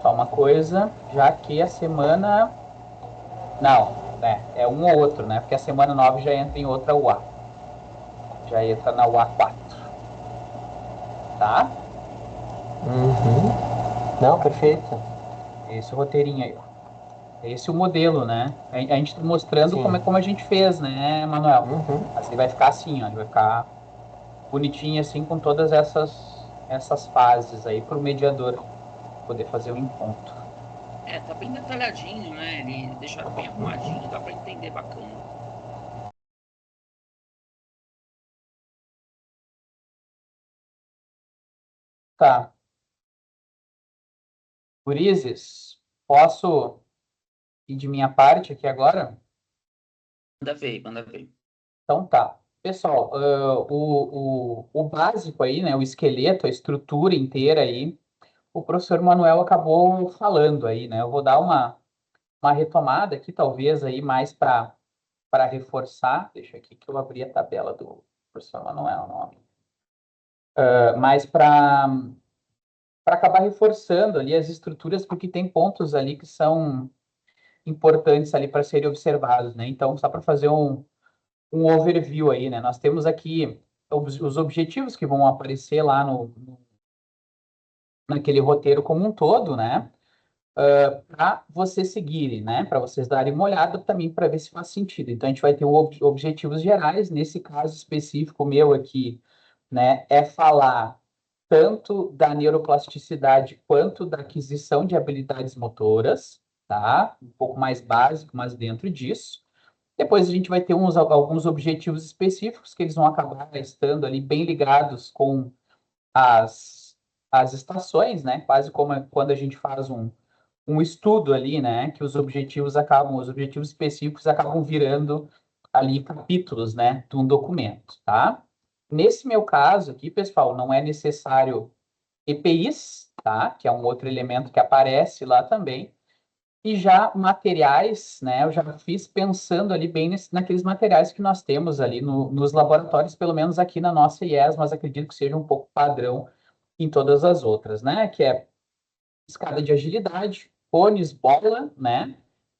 Só uma coisa, já que a semana, não, né? É um ou outro, né? Porque a semana 9 já entra em outra UA. Já entra na UA4. Tá? Não, perfeito. Esse roteirinho aí, ó. Esse é o modelo, né? A gente tá mostrando Sim. como a gente fez, né, Manuel? Uhum. Assim vai ficar assim, ó. Ele vai ficar bonitinho assim com todas essas fases aí para o mediador poder fazer o encontro. Tá bem detalhadinho, né? Ele deixaram bem arrumadinho, dá para entender bacana. Tá. Gurizes, posso ir de minha parte aqui agora? Manda ver, manda ver. Então tá. Pessoal, o básico aí, né, o esqueleto, a estrutura inteira aí, o professor Manuel acabou falando aí, né? Eu vou dar uma retomada aqui, talvez aí mais para reforçar. Deixa aqui que eu abri a tabela do professor Manuel, nome. Mas para acabar reforçando ali as estruturas, porque tem pontos ali que são importantes ali para serem observados, né? Então, só para fazer um overview aí, né? Nós temos aqui os objetivos que vão aparecer lá naquele roteiro como um todo, né? Para vocês seguirem, né? Para vocês darem uma olhada também para ver se faz sentido. Então, a gente vai ter objetivos gerais. Nesse caso específico meu aqui, né? É falar tanto da neuroplasticidade quanto da aquisição de habilidades motoras, tá? Um pouco mais básico, mas dentro disso. Depois a gente vai ter alguns objetivos específicos que eles vão acabar estando ali bem ligados com as estações, né? Quase como quando a gente faz um estudo ali, né? Que os objetivos específicos acabam virando ali capítulos, né? De um documento, tá? Nesse meu caso aqui, pessoal, não é necessário EPIs, tá? Que é um outro elemento que aparece lá também. E já materiais, né? Eu já fiz pensando ali bem naqueles materiais que nós temos ali nos laboratórios, pelo menos aqui na nossa IES, mas acredito que seja um pouco padrão em todas as outras, né? Que é escada de agilidade, cones, bola, né?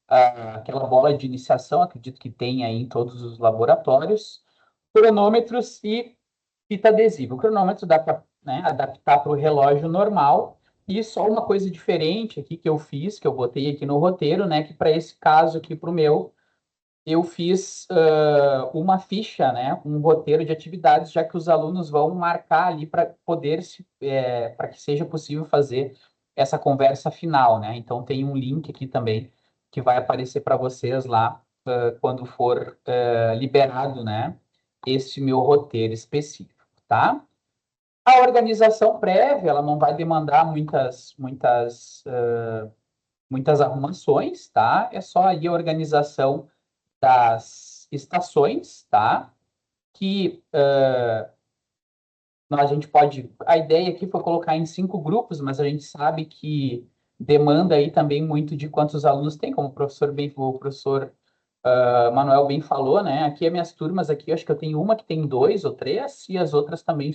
Aquela bola de iniciação, acredito que tem aí em todos os laboratórios, cronômetros e fita adesiva. O cronômetro dá para, né, adaptar para o relógio normal. E só uma coisa diferente aqui que eu fiz, que eu botei aqui no roteiro, né? Que para esse caso aqui, para o meu, eu fiz uma ficha, né? Um roteiro de atividades, já que os alunos vão marcar ali para poder para que seja possível fazer essa conversa final, né? Então tem um link aqui também que vai aparecer para vocês lá quando for liberado, né? Esse meu roteiro específico, tá? A organização prévia, ela não vai demandar muitas arrumações, tá? É só aí a organização das estações, tá? Que a gente pode. A ideia aqui foi colocar em 5 grupos, mas a gente sabe que demanda aí também muito de quantos alunos tem, como o professor Manuel bem falou, né? Aqui as minhas turmas aqui, acho que eu tenho uma que tem 2 ou 3 e as outras também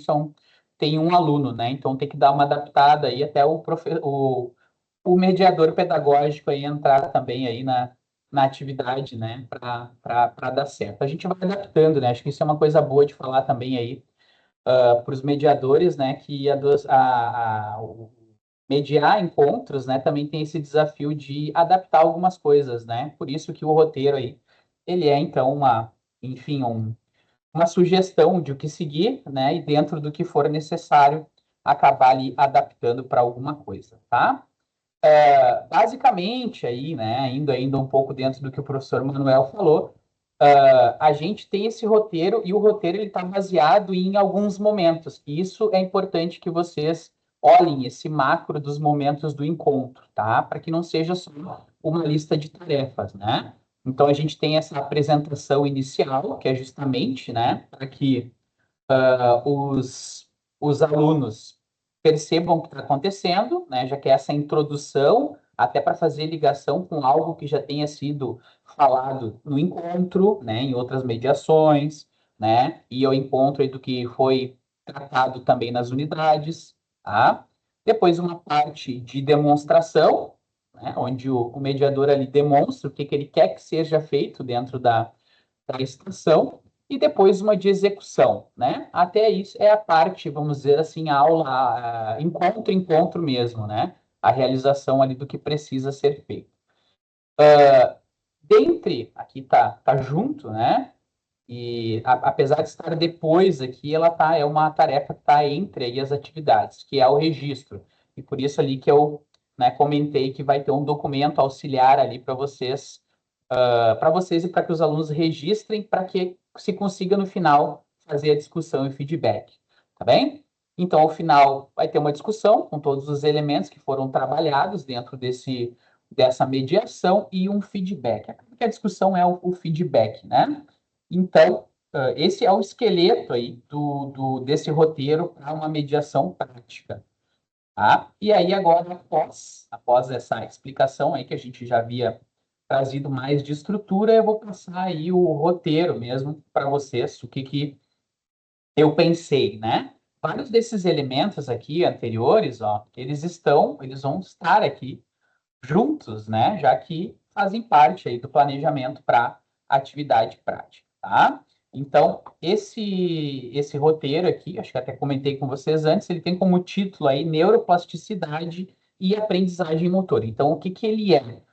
tem um aluno, né? Então tem que dar uma adaptada aí até o o mediador pedagógico aí entrar também aí na atividade, né, para dar certo. A gente vai adaptando, né? Acho que isso é uma coisa boa de falar também aí para os mediadores, né, que o mediar encontros, né, também tem esse desafio de adaptar algumas coisas, né? Por isso que o roteiro aí, ele é então enfim, uma sugestão de o que seguir, né, e dentro do que for necessário, acabar ali adaptando para alguma coisa, tá? Basicamente aí, né, indo ainda um pouco dentro do que o professor Manuel falou, a gente tem esse roteiro e o roteiro ele está baseado em alguns momentos. E isso é importante que vocês olhem esse macro dos momentos do encontro, tá? Para que não seja só uma lista de tarefas, né? Então a gente tem essa apresentação inicial, que é justamente, né, para que os alunos percebam o que está acontecendo, né, já que é essa introdução, até para fazer ligação com algo que já tenha sido falado no encontro, né, em outras mediações, né, e ao encontro aí do que foi tratado também nas unidades, tá? Depois uma parte de demonstração, né, onde o mediador ali demonstra o que ele quer que seja feito dentro da estação, e depois uma de execução, né? Até isso é a parte, vamos dizer assim, aula, encontro mesmo, né? A realização ali do que precisa ser feito. Dentre, aqui tá junto, né? E apesar de estar depois aqui, é uma tarefa que está entre aí as atividades, que é o registro. E por isso ali que eu, né, comentei que vai ter um documento auxiliar ali para vocês e para que os alunos registrem para que se consiga no final fazer a discussão e feedback, tá bem? Então, ao final, vai ter uma discussão com todos os elementos que foram trabalhados dentro dessa mediação e um feedback. Porque a discussão é o feedback, né? Então, esse é o esqueleto aí desse roteiro para uma mediação prática, tá? E aí, agora, após essa explicação aí que a gente já havia trazido mais de estrutura, eu vou passar aí o roteiro mesmo para vocês, o que eu pensei, né? Vários desses elementos aqui anteriores, ó, eles vão estar aqui juntos, né? Já que fazem parte aí do planejamento para atividade prática, tá? Então, esse roteiro aqui, acho que até comentei com vocês antes, ele tem como título aí neuroplasticidade e aprendizagem motora. Então, o que ele é?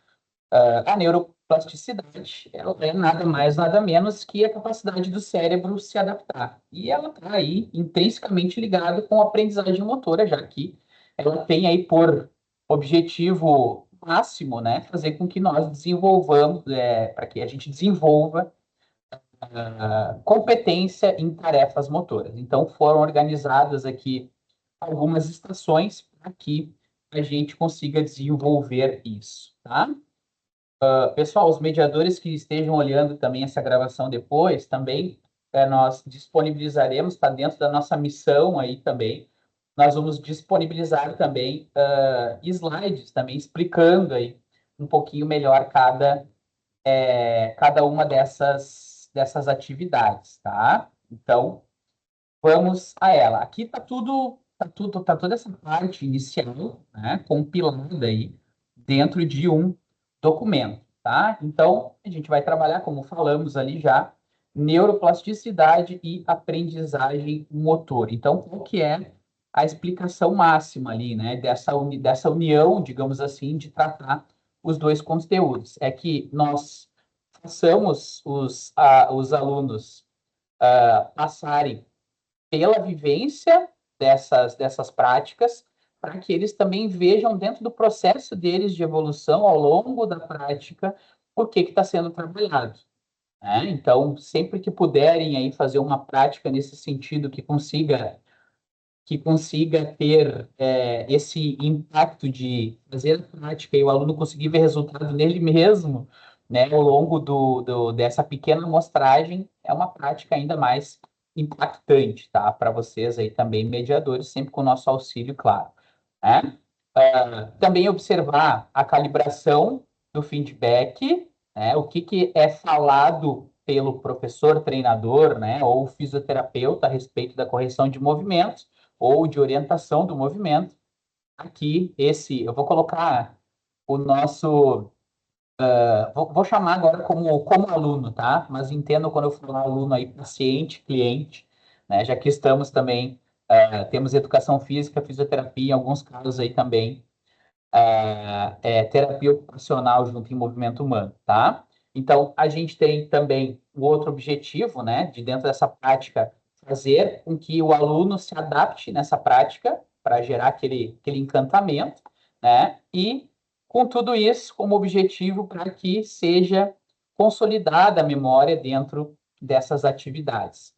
A neuroplasticidade, ela é nada mais, nada menos que a capacidade do cérebro se adaptar. E ela está aí intrinsecamente ligada com a aprendizagem motora, já que ela tem aí por objetivo máximo, né, fazer com que nós desenvolvamos, para que a gente desenvolva competência em tarefas motoras. Então, foram organizadas aqui algumas estações para que a gente consiga desenvolver isso, tá? Pessoal, os mediadores que estejam olhando também essa gravação depois, também nós disponibilizaremos, está dentro da nossa missão aí também, nós vamos disponibilizar também slides também explicando aí um pouquinho melhor cada uma dessas atividades, tá? Então, vamos a ela. Aqui tá toda essa parte inicial, né, compilada aí dentro de um documento, tá? Então, a gente vai trabalhar, como falamos ali já, neuroplasticidade e aprendizagem motor. Então, qual que é a explicação máxima ali, né, dessa união, digamos assim, de tratar os dois conteúdos? É que nós façamos os alunos passarem pela vivência dessas práticas, para que eles também vejam dentro do processo deles de evolução ao longo da prática o que está sendo trabalhado, né? Então, sempre que puderem aí fazer uma prática nesse sentido que consiga ter esse impacto de fazer a prática e o aluno conseguir ver resultado nele mesmo, né, ao longo dessa pequena amostragem, é uma prática ainda mais impactante, tá? Para vocês aí também, mediadores, sempre com o nosso auxílio, claro, né? Também observar a calibração do feedback, né? O que é falado pelo professor, treinador, né, ou fisioterapeuta a respeito da correção de movimentos, ou de orientação do movimento. Aqui, eu vou colocar o nosso... vou chamar agora como aluno, tá? Mas entendo quando eu falo aluno aí, paciente, cliente, né? Já que estamos também, temos educação física, fisioterapia, em alguns casos aí também, terapia ocupacional junto em movimento humano, tá? Então, a gente tem também o outro objetivo, né? De dentro dessa prática, fazer com que o aluno se adapte nessa prática para gerar aquele encantamento, né? E com tudo isso como objetivo para que seja consolidada a memória dentro dessas atividades.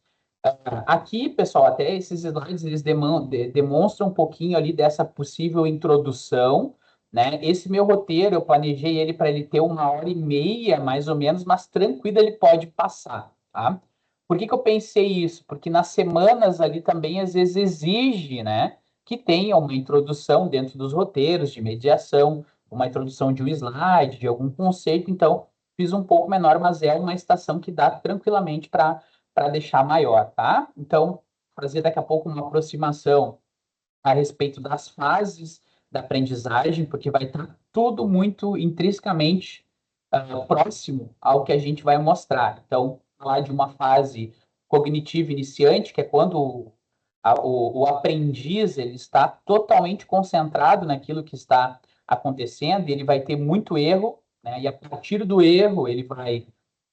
Aqui, pessoal, até esses slides eles demonstram um pouquinho ali dessa possível introdução, né? Esse meu roteiro, eu planejei ele para ele ter 1h30, mais ou menos, mas tranquilo ele pode passar, tá? Por que eu pensei isso? Porque nas semanas ali também, às vezes, exige, né, que tenha uma introdução dentro dos roteiros de mediação, uma introdução de um slide, de algum conceito, então fiz um pouco menor, mas é uma estação que dá tranquilamente para deixar maior, tá? Então, fazer daqui a pouco uma aproximação a respeito das fases da aprendizagem, porque vai estar tudo muito intrinsecamente próximo ao que a gente vai mostrar. Então, falar de uma fase cognitiva iniciante, que é quando o aprendiz ele está totalmente concentrado naquilo que está acontecendo, e ele vai ter muito erro, né? E a partir do erro, ele vai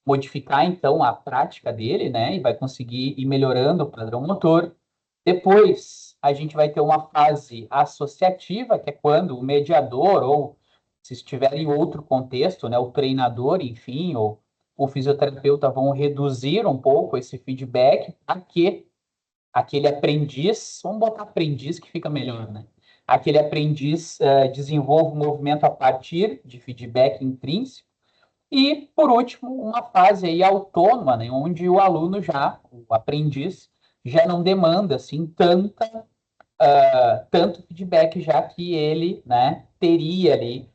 modificar, então, a prática dele, né? E vai conseguir ir melhorando o padrão motor. Depois, a gente vai ter uma fase associativa, que é quando o mediador, ou se estiver em outro contexto, né, o treinador, enfim, ou o fisioterapeuta vão reduzir um pouco esse feedback para que aquele aprendiz, vamos botar aprendiz que fica melhor, né? Aquele aprendiz desenvolva o movimento a partir de feedback intrínseco. E, por último, uma fase aí autônoma, né, onde o aluno já, o aprendiz, já não demanda assim tanto feedback, já que ele, né, teria ali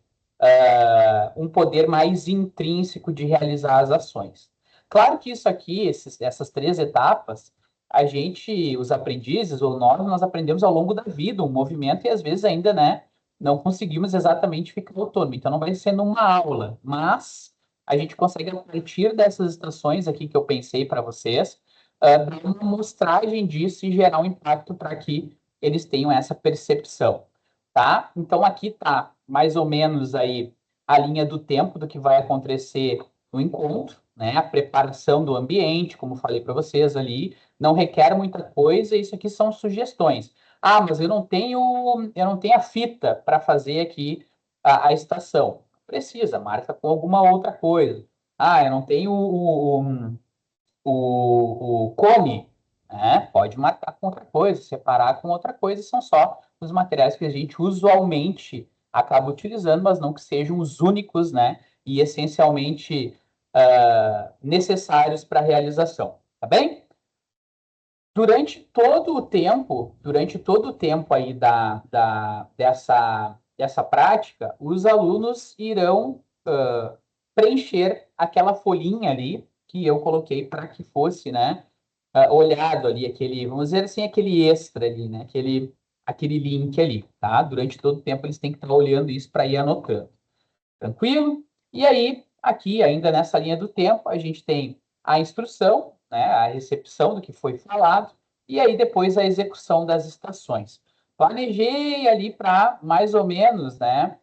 um poder mais intrínseco de realizar as ações. Claro que isso aqui, essas 3 etapas, a gente, os aprendizes ou nós aprendemos ao longo da vida um movimento e às vezes ainda, né, não conseguimos exatamente ficar autônomo. Então não vai ser numa aula, mas a gente consegue, a partir dessas estações aqui que eu pensei para vocês, dar uma amostragem disso e gerar um impacto para que eles tenham essa percepção, tá? Então aqui está mais ou menos aí a linha do tempo do que vai acontecer no encontro, né? A preparação do ambiente, como falei para vocês ali, não requer muita coisa, isso aqui são sugestões. Ah, mas eu não tenho a fita para fazer aqui a estação. Precisa, marca com alguma outra coisa. Ah, eu não tenho o cone, né? Pode marcar com outra coisa, separar com outra coisa, são só os materiais que a gente usualmente acaba utilizando, mas não que sejam os únicos, né? E essencialmente necessários para a realização, tá bem? Durante todo o tempo aí dessa prática, os alunos irão preencher aquela folhinha ali que eu coloquei para que fosse, né, olhado ali, vamos dizer assim, aquele extra ali, né, aquele link ali, tá? Durante todo o tempo eles têm que estar olhando isso para ir anotando. Tranquilo? E aí, aqui, ainda nessa linha do tempo, a gente tem a instrução, né, a recepção do que foi falado, e aí depois a execução das estações. Planejei ali para mais ou menos, né,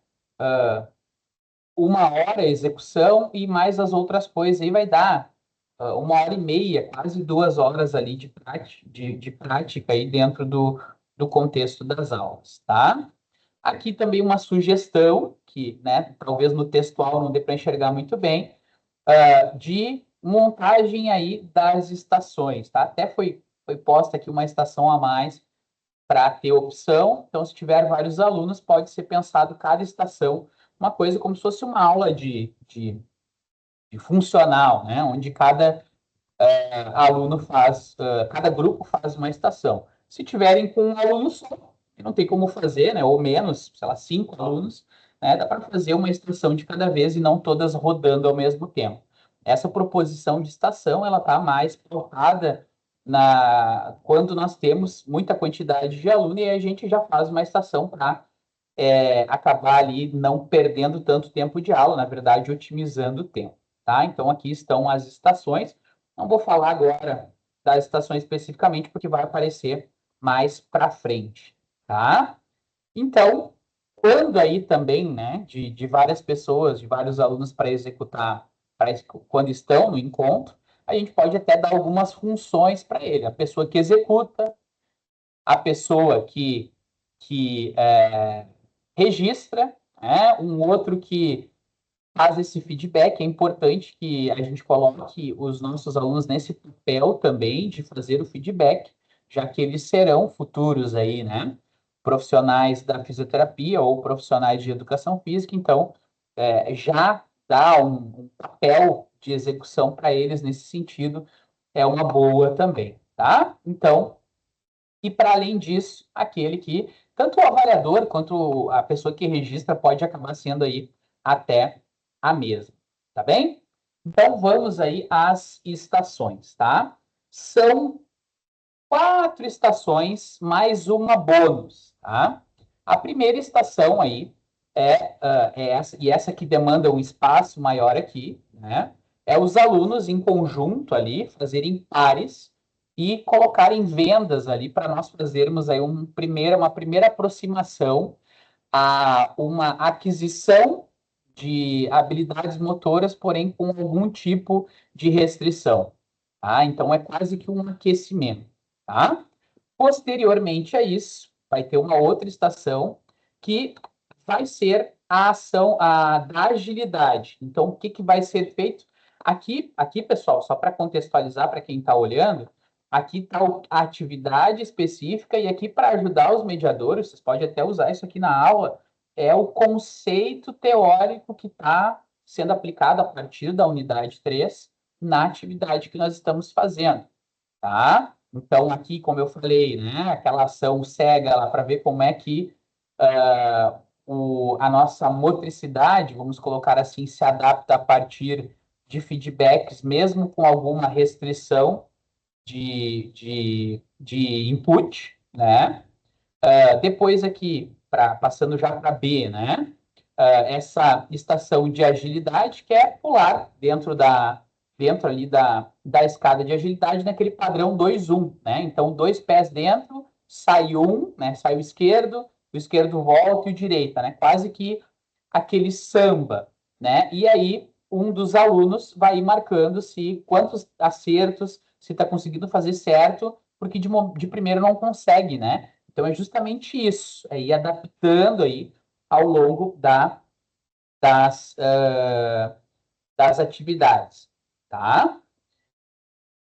1 hora a execução e mais as outras coisas aí vai dar 1h30, quase 2 horas ali de prática aí dentro do contexto das aulas, tá? Aqui também uma sugestão, que, né, talvez no textual não dê para enxergar muito bem, de montagem aí das estações, tá? Até foi posta aqui uma estação a mais para ter opção. Então, se tiver vários alunos, pode ser pensado cada estação, uma coisa como se fosse uma aula de funcional, né? Onde cada aluno cada grupo faz uma estação. Se tiverem com um aluno só, não tem como fazer, né? Ou menos, sei lá, 5 alunos, né? Dá para fazer uma estação de cada vez e não todas rodando ao mesmo tempo. Essa proposição de estação, ela está mais pautada quando nós temos muita quantidade de aluno e a gente já faz uma estação para acabar ali não perdendo tanto tempo de aula, na verdade, otimizando o tempo, tá? Então, aqui estão as estações. Não vou falar agora das estações especificamente, porque vai aparecer mais para frente, tá? Então, quando aí também, né, de várias pessoas, de vários alunos para executar, quando estão no encontro, a gente pode até dar algumas funções para ele. A pessoa que executa, a pessoa que registra, né, um outro que faz esse feedback. É importante que a gente coloque os nossos alunos nesse papel também de fazer o feedback, já que eles serão futuros aí, né, profissionais da fisioterapia ou profissionais de educação física. Então, já dá um papel de execução para eles nesse sentido, é uma boa também, tá? Então, e para além disso, aquele que tanto o avaliador quanto a pessoa que registra pode acabar sendo aí até a mesma, tá bem? Então vamos aí às estações, tá? São 4 estações mais uma bônus, tá? A primeira estação aí é essa, e essa que demanda um espaço maior aqui, né? É os alunos em conjunto ali fazerem pares e colocarem vendas ali para nós fazermos aí uma primeira aproximação a uma aquisição de habilidades motoras, porém com algum tipo de restrição, tá? Então é quase que um aquecimento, tá? Posteriormente a isso, vai ter uma outra estação que vai ser a ação da agilidade. Então, o que vai ser feito? Aqui, pessoal, só para contextualizar para quem está olhando, aqui está a atividade específica, e aqui para ajudar os mediadores, vocês podem até usar isso aqui na aula, é o conceito teórico que está sendo aplicado a partir da unidade 3 na atividade que nós estamos fazendo, tá? Então, aqui, como eu falei, né, aquela ação cega lá para ver como é que a nossa motricidade, vamos colocar assim, se adapta a partir de feedbacks, mesmo com alguma restrição de input, né? Depois aqui, passando já para B, né? Essa estação de agilidade, que é pular dentro ali da escada de agilidade naquele padrão 2-1, né? Então, 2 pés dentro, sai um, né? Sai o esquerdo volta e o direita, né? Quase que aquele samba, né? E aí, um dos alunos vai ir marcando se quantos acertos, se está conseguindo fazer certo, porque de primeiro não consegue, né? Então, é justamente isso, é ir adaptando aí ao longo das atividades, tá?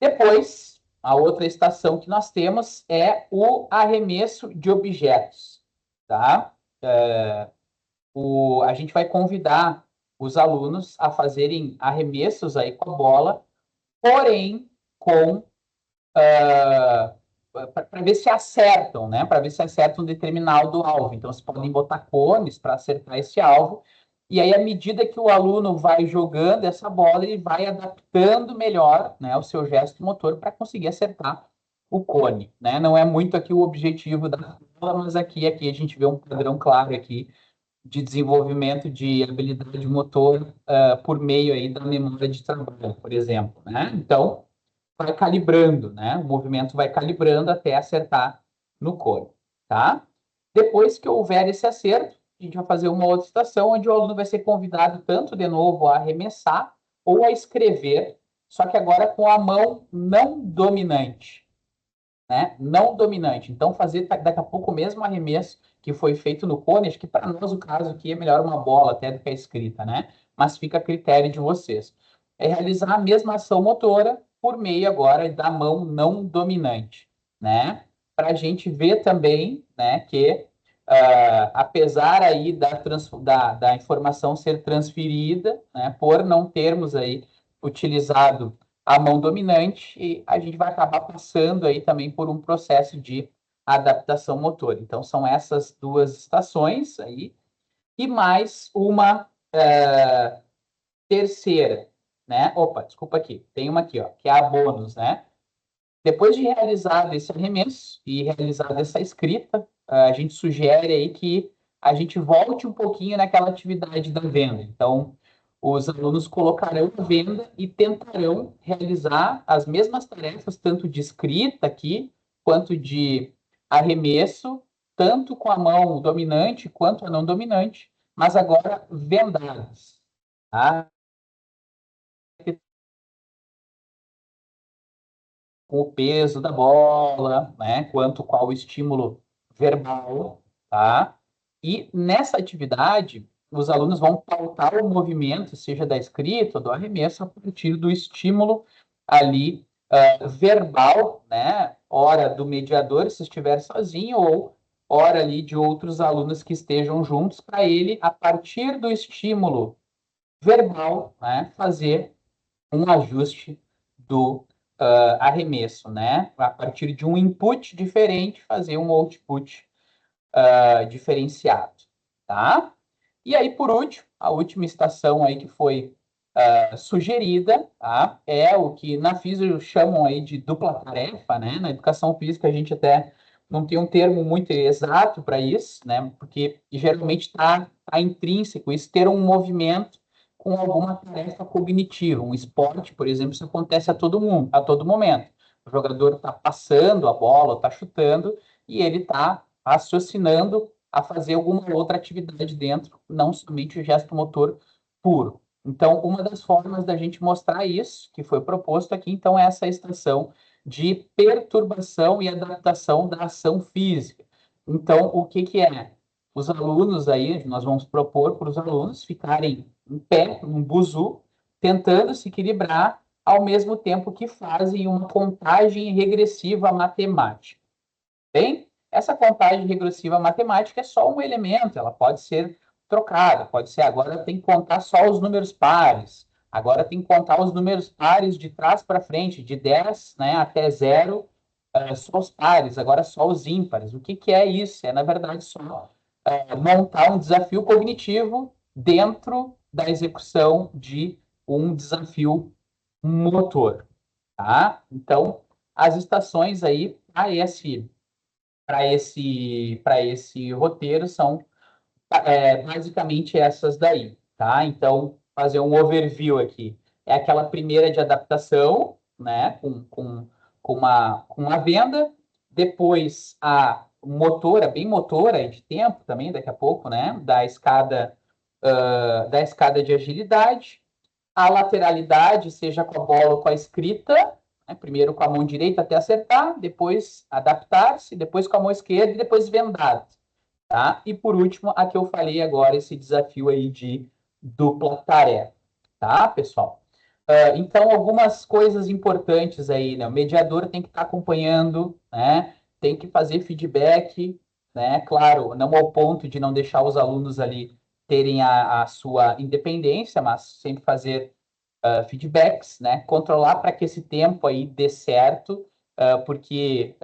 Depois, a outra estação que nós temos é o arremesso de objetos, tá? A gente vai convidar os alunos a fazerem arremessos aí com a bola, porém com para ver se acertam, né? Para ver se acertam um determinado alvo. Então, vocês podem botar cones para acertar esse alvo. E aí, à medida que o aluno vai jogando essa bola, ele vai adaptando melhor, né, o seu gesto motor para conseguir acertar o cone, né? Não é muito aqui o objetivo da aula, mas aqui a gente vê um padrão claro aqui de desenvolvimento de habilidade motor por meio aí da memória de trabalho, por exemplo, né? Então, vai calibrando, né? O movimento vai calibrando até acertar no cone, tá? Depois que houver esse acerto, a gente vai fazer uma outra estação onde o aluno vai ser convidado tanto de novo a arremessar ou a escrever, só que agora com a mão não dominante, né? Não dominante. Então, fazer daqui a pouco o mesmo arremesso que foi feito no cone, acho que para nós o caso aqui é melhor uma bola até do que a escrita, né? Mas fica a critério de vocês. É realizar a mesma ação motora por meio agora da mão não dominante, né? Para a gente ver também, né, que apesar aí da informação ser transferida, né, por não termos aí utilizado a mão dominante, e a gente vai acabar passando aí também por um processo de adaptação motora. Então, são essas 2 estações aí, e mais uma terceira, né? Opa, desculpa aqui, tem uma aqui, ó, que é a bônus, né? Depois de realizado esse arremesso e realizada essa escrita, a gente sugere aí que a gente volte um pouquinho naquela atividade da venda. Então, os alunos colocarão a venda e tentarão realizar as mesmas tarefas, tanto de escrita aqui, quanto de arremesso, tanto com a mão dominante quanto a não dominante, mas agora vendadas. Tá? Com o peso da bola, né? Quanto qual o estímulo verbal, tá? E nessa atividade, os alunos vão pautar o movimento, seja da escrita ou do arremesso, a partir do estímulo ali verbal, né? Ora do mediador, se estiver sozinho, ou ora ali de outros alunos que estejam juntos, para ele, a partir do estímulo verbal, né? Fazer um ajuste do arremesso, né? A partir de um input diferente, fazer um output diferenciado, tá? E aí, por último, a última estação aí que foi sugerida, tá? É o que na física chamam aí de dupla tarefa, né? Na educação física a gente até não tem um termo muito exato para isso, né? Porque geralmente está intrínseco isso, ter um movimento com alguma tarefa cognitiva. Um esporte, por exemplo, isso acontece a todo mundo, a todo momento. O jogador está passando a bola, está chutando, e ele está raciocinando a fazer alguma outra atividade dentro, não somente o gesto motor puro. Então, uma das formas da gente mostrar isso, que foi proposto aqui, então, é essa estação de perturbação e adaptação da ação física. Então, o que que é? Os alunos aí, nós vamos propor para os alunos ficarem em pé, num buzu, tentando se equilibrar ao mesmo tempo que fazem uma contagem regressiva matemática. Bem, essa contagem regressiva matemática é só um elemento, ela pode ser trocada, pode ser agora tem que contar só os números pares, agora tem que contar os números pares de trás para frente, de 10, né, até 0, só os pares, agora só os ímpares. O que que é isso? É, na verdade, só montar um desafio cognitivo dentro da execução de um desafio motor, tá? Então, as estações aí para esse roteiro são basicamente essas daí, tá? Então, fazer um overview aqui. É aquela primeira de adaptação, né? Com uma venda, depois a motora, bem motora de tempo também, daqui a pouco, né? Da escada de agilidade, a lateralidade, seja com a bola ou com a escrita, né? Primeiro com a mão direita até acertar, depois adaptar-se, depois com a mão esquerda e depois vendado, tá? E por último, a que eu falei agora, esse desafio aí de dupla tarefa, tá, pessoal? Então, algumas coisas importantes aí, né? O mediador tem que estar acompanhando, né? Tem que fazer feedback, né? Claro, não ao ponto de não deixar os alunos ali terem a sua independência, mas sempre fazer feedbacks, né? Controlar para que esse tempo aí dê certo, porque,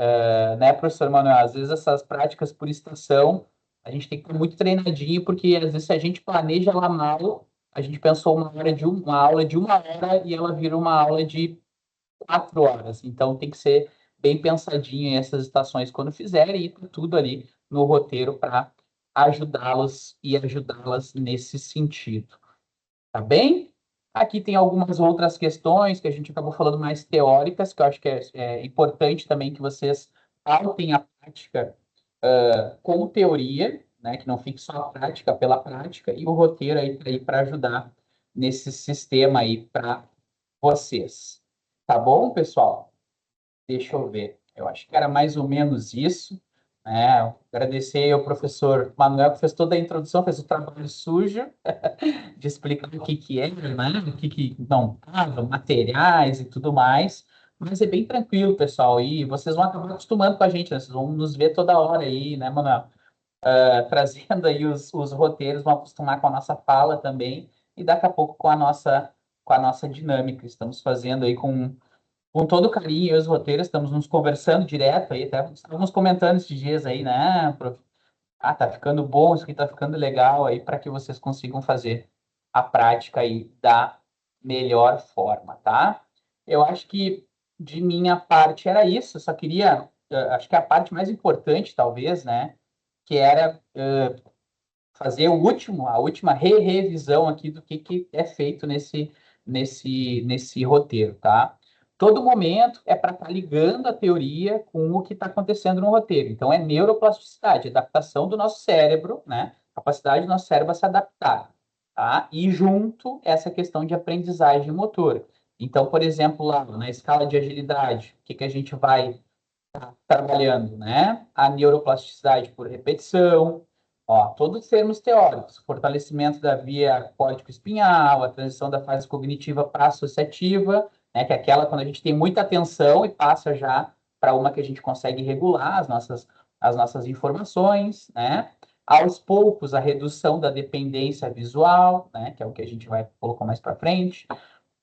né, professor Manuel, às vezes essas práticas por estação, a gente tem que estar muito treinadinho, porque às vezes se a gente planeja lá mal, a gente pensou uma aula de 1 hora e ela vira uma aula de 4 horas. Então tem que ser bem pensadinho em essas estações quando fizerem e tá tudo ali no roteiro para ajudá-los e ajudá-las nesse sentido. Tá bem? Aqui tem algumas outras questões que a gente acabou falando mais teóricas, que eu acho que é importante também que vocês pautem a prática com teoria, né, que não fique só a prática pela prática, e o roteiro aí para ajudar nesse sistema aí para vocês. Tá bom, pessoal? Deixa eu ver. Eu acho que era mais ou menos isso, né? Agradecer ao professor Manuel, que fez toda a introdução, fez o trabalho sujo de explicar o que que é, né? O que que não estava, materiais e tudo mais. Mas é bem tranquilo, pessoal. E vocês vão acabar acostumando com a gente, né? Vocês vão nos ver toda hora aí, né, Manuel? Trazendo aí os roteiros, vão acostumar com a nossa fala também e daqui a pouco com a nossa dinâmica. Estamos fazendo aí com todo carinho os roteiros, estamos nos conversando direto aí, até estávamos comentando esses dias aí, né, prof? Ah, tá ficando bom, isso aqui tá ficando legal aí para que vocês consigam fazer a prática aí da melhor forma, tá? Eu acho que de minha parte era isso, eu só queria, acho que a parte mais importante, talvez, né, que era fazer a última revisão aqui do que é feito nesse roteiro, tá? Todo momento é para estar ligando a teoria com o que está acontecendo no roteiro. Então, é neuroplasticidade, adaptação do nosso cérebro, né? Capacidade do nosso cérebro a se adaptar, tá? E junto essa questão de aprendizagem motora. Então, por exemplo, lá na escala de agilidade, o que a gente vai trabalhando, né? A neuroplasticidade por repetição, ó, todos os termos teóricos, fortalecimento da via córtico-espinhal, a transição da fase cognitiva para associativa, né? Que é aquela quando a gente tem muita atenção e passa já para uma que a gente consegue regular as nossas informações, né? Aos poucos, a redução da dependência visual, né? Que é o que a gente vai colocar mais para frente.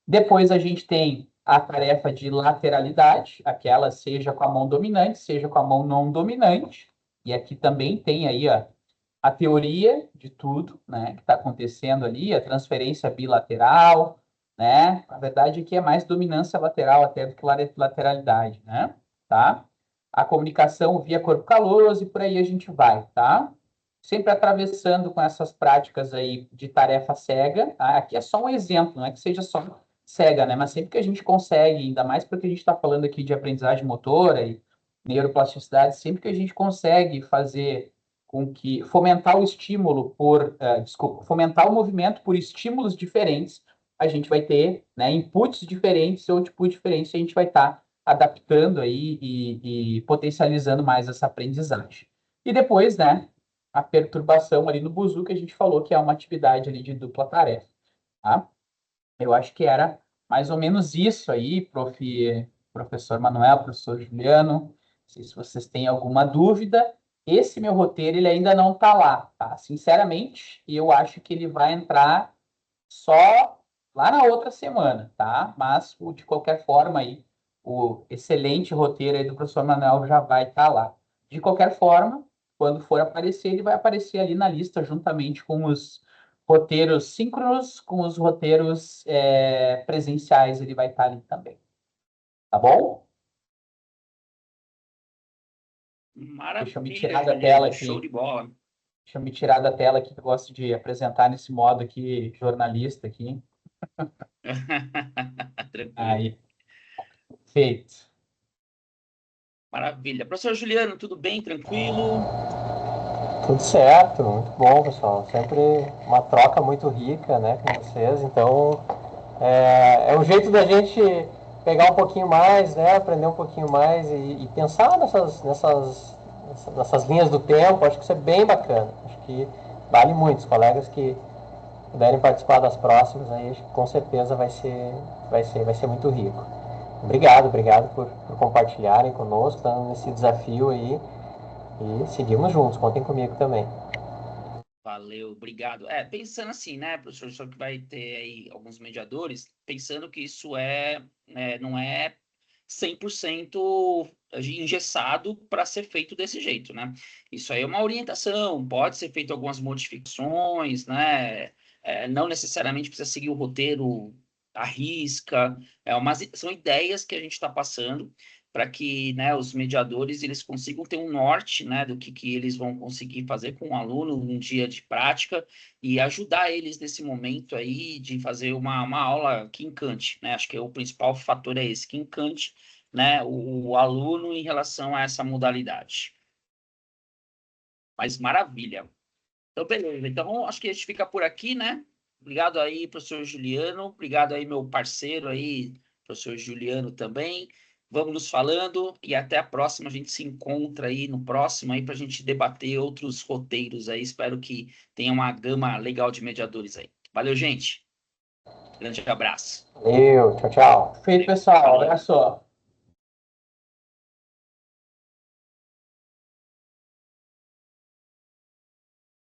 Depois a gente tem a tarefa de lateralidade, aquela seja com a mão dominante, seja com a mão não dominante. E aqui também tem aí a teoria de tudo, né, que está acontecendo ali, a transferência bilateral, né? Na verdade, aqui é mais dominância lateral até do que lateralidade, né? Tá? A comunicação via corpo caloso e por aí a gente vai, tá? Sempre atravessando com essas práticas aí de tarefa cega, tá? Aqui é só um exemplo, não é que seja só cega, né? Mas sempre que a gente consegue, ainda mais porque a gente está falando aqui de aprendizagem motora e neuroplasticidade, sempre que a gente consegue fazer com que fomentar o estímulo fomentar o movimento por estímulos diferentes, a gente vai ter, né, inputs diferentes, outputs diferentes, e a gente vai estar adaptando aí e potencializando mais essa aprendizagem. E depois, né, a perturbação ali no buzu, que a gente falou que é uma atividade ali de dupla tarefa, tá? Eu acho que era mais ou menos isso aí, professor Manuel, professor Juliano. Não sei se vocês têm alguma dúvida. Esse meu roteiro, ele ainda não está lá, tá? Sinceramente, eu acho que ele vai entrar só lá na outra semana, tá? Mas, de qualquer forma aí, o excelente roteiro aí do professor Manuel já vai estar lá. De qualquer forma, quando for aparecer, ele vai aparecer ali na lista juntamente com os roteiros síncronos, com os roteiros presenciais, ele vai estar ali também. Tá bom? Deixa eu me tirar da tela aqui. Show de bola. Deixa eu me tirar da tela aqui, que eu gosto de apresentar nesse modo aqui, jornalista aqui. Tranquilo. Aí, feito. Maravilha. Professor Juliano, tudo bem? Tranquilo? Tudo certo, muito bom, pessoal. Sempre uma troca muito rica, né, com vocês. Então, é um jeito da gente pegar um pouquinho mais, né, aprender um pouquinho mais e pensar nessas linhas do tempo. Acho que isso é bem bacana. Acho que vale muito. Os colegas que puderem participar das próximas, aí acho que com certeza vai ser muito rico. Obrigado por compartilharem conosco, dando nesse desafio aí. E seguimos juntos, contem comigo também. Valeu, obrigado. Pensando assim, né, professor, só que vai ter aí alguns mediadores, pensando que isso não é 100% engessado para ser feito desse jeito, né? Isso aí é uma orientação, pode ser feito algumas modificações, né? Não necessariamente precisa seguir o roteiro à risca, são ideias que a gente está passando para que, né, os mediadores eles consigam ter um norte, né, do que eles vão conseguir fazer com o aluno num dia de prática e ajudar eles nesse momento aí de fazer uma aula que encante, né? Acho que o principal fator é esse, que encante, né, o aluno em relação a essa modalidade. Mas maravilha. Então, beleza. Então, acho que a gente fica por aqui, né? Obrigado aí, professor Juliano. Obrigado aí, meu parceiro aí, professor Juliano também. Vamos nos falando e até a próxima. A gente se encontra aí no próximo aí para a gente debater outros roteiros aí. Espero que tenha uma gama legal de mediadores aí. Valeu, gente. Grande abraço. Valeu, tchau, tchau. Feito, pessoal. Abraço.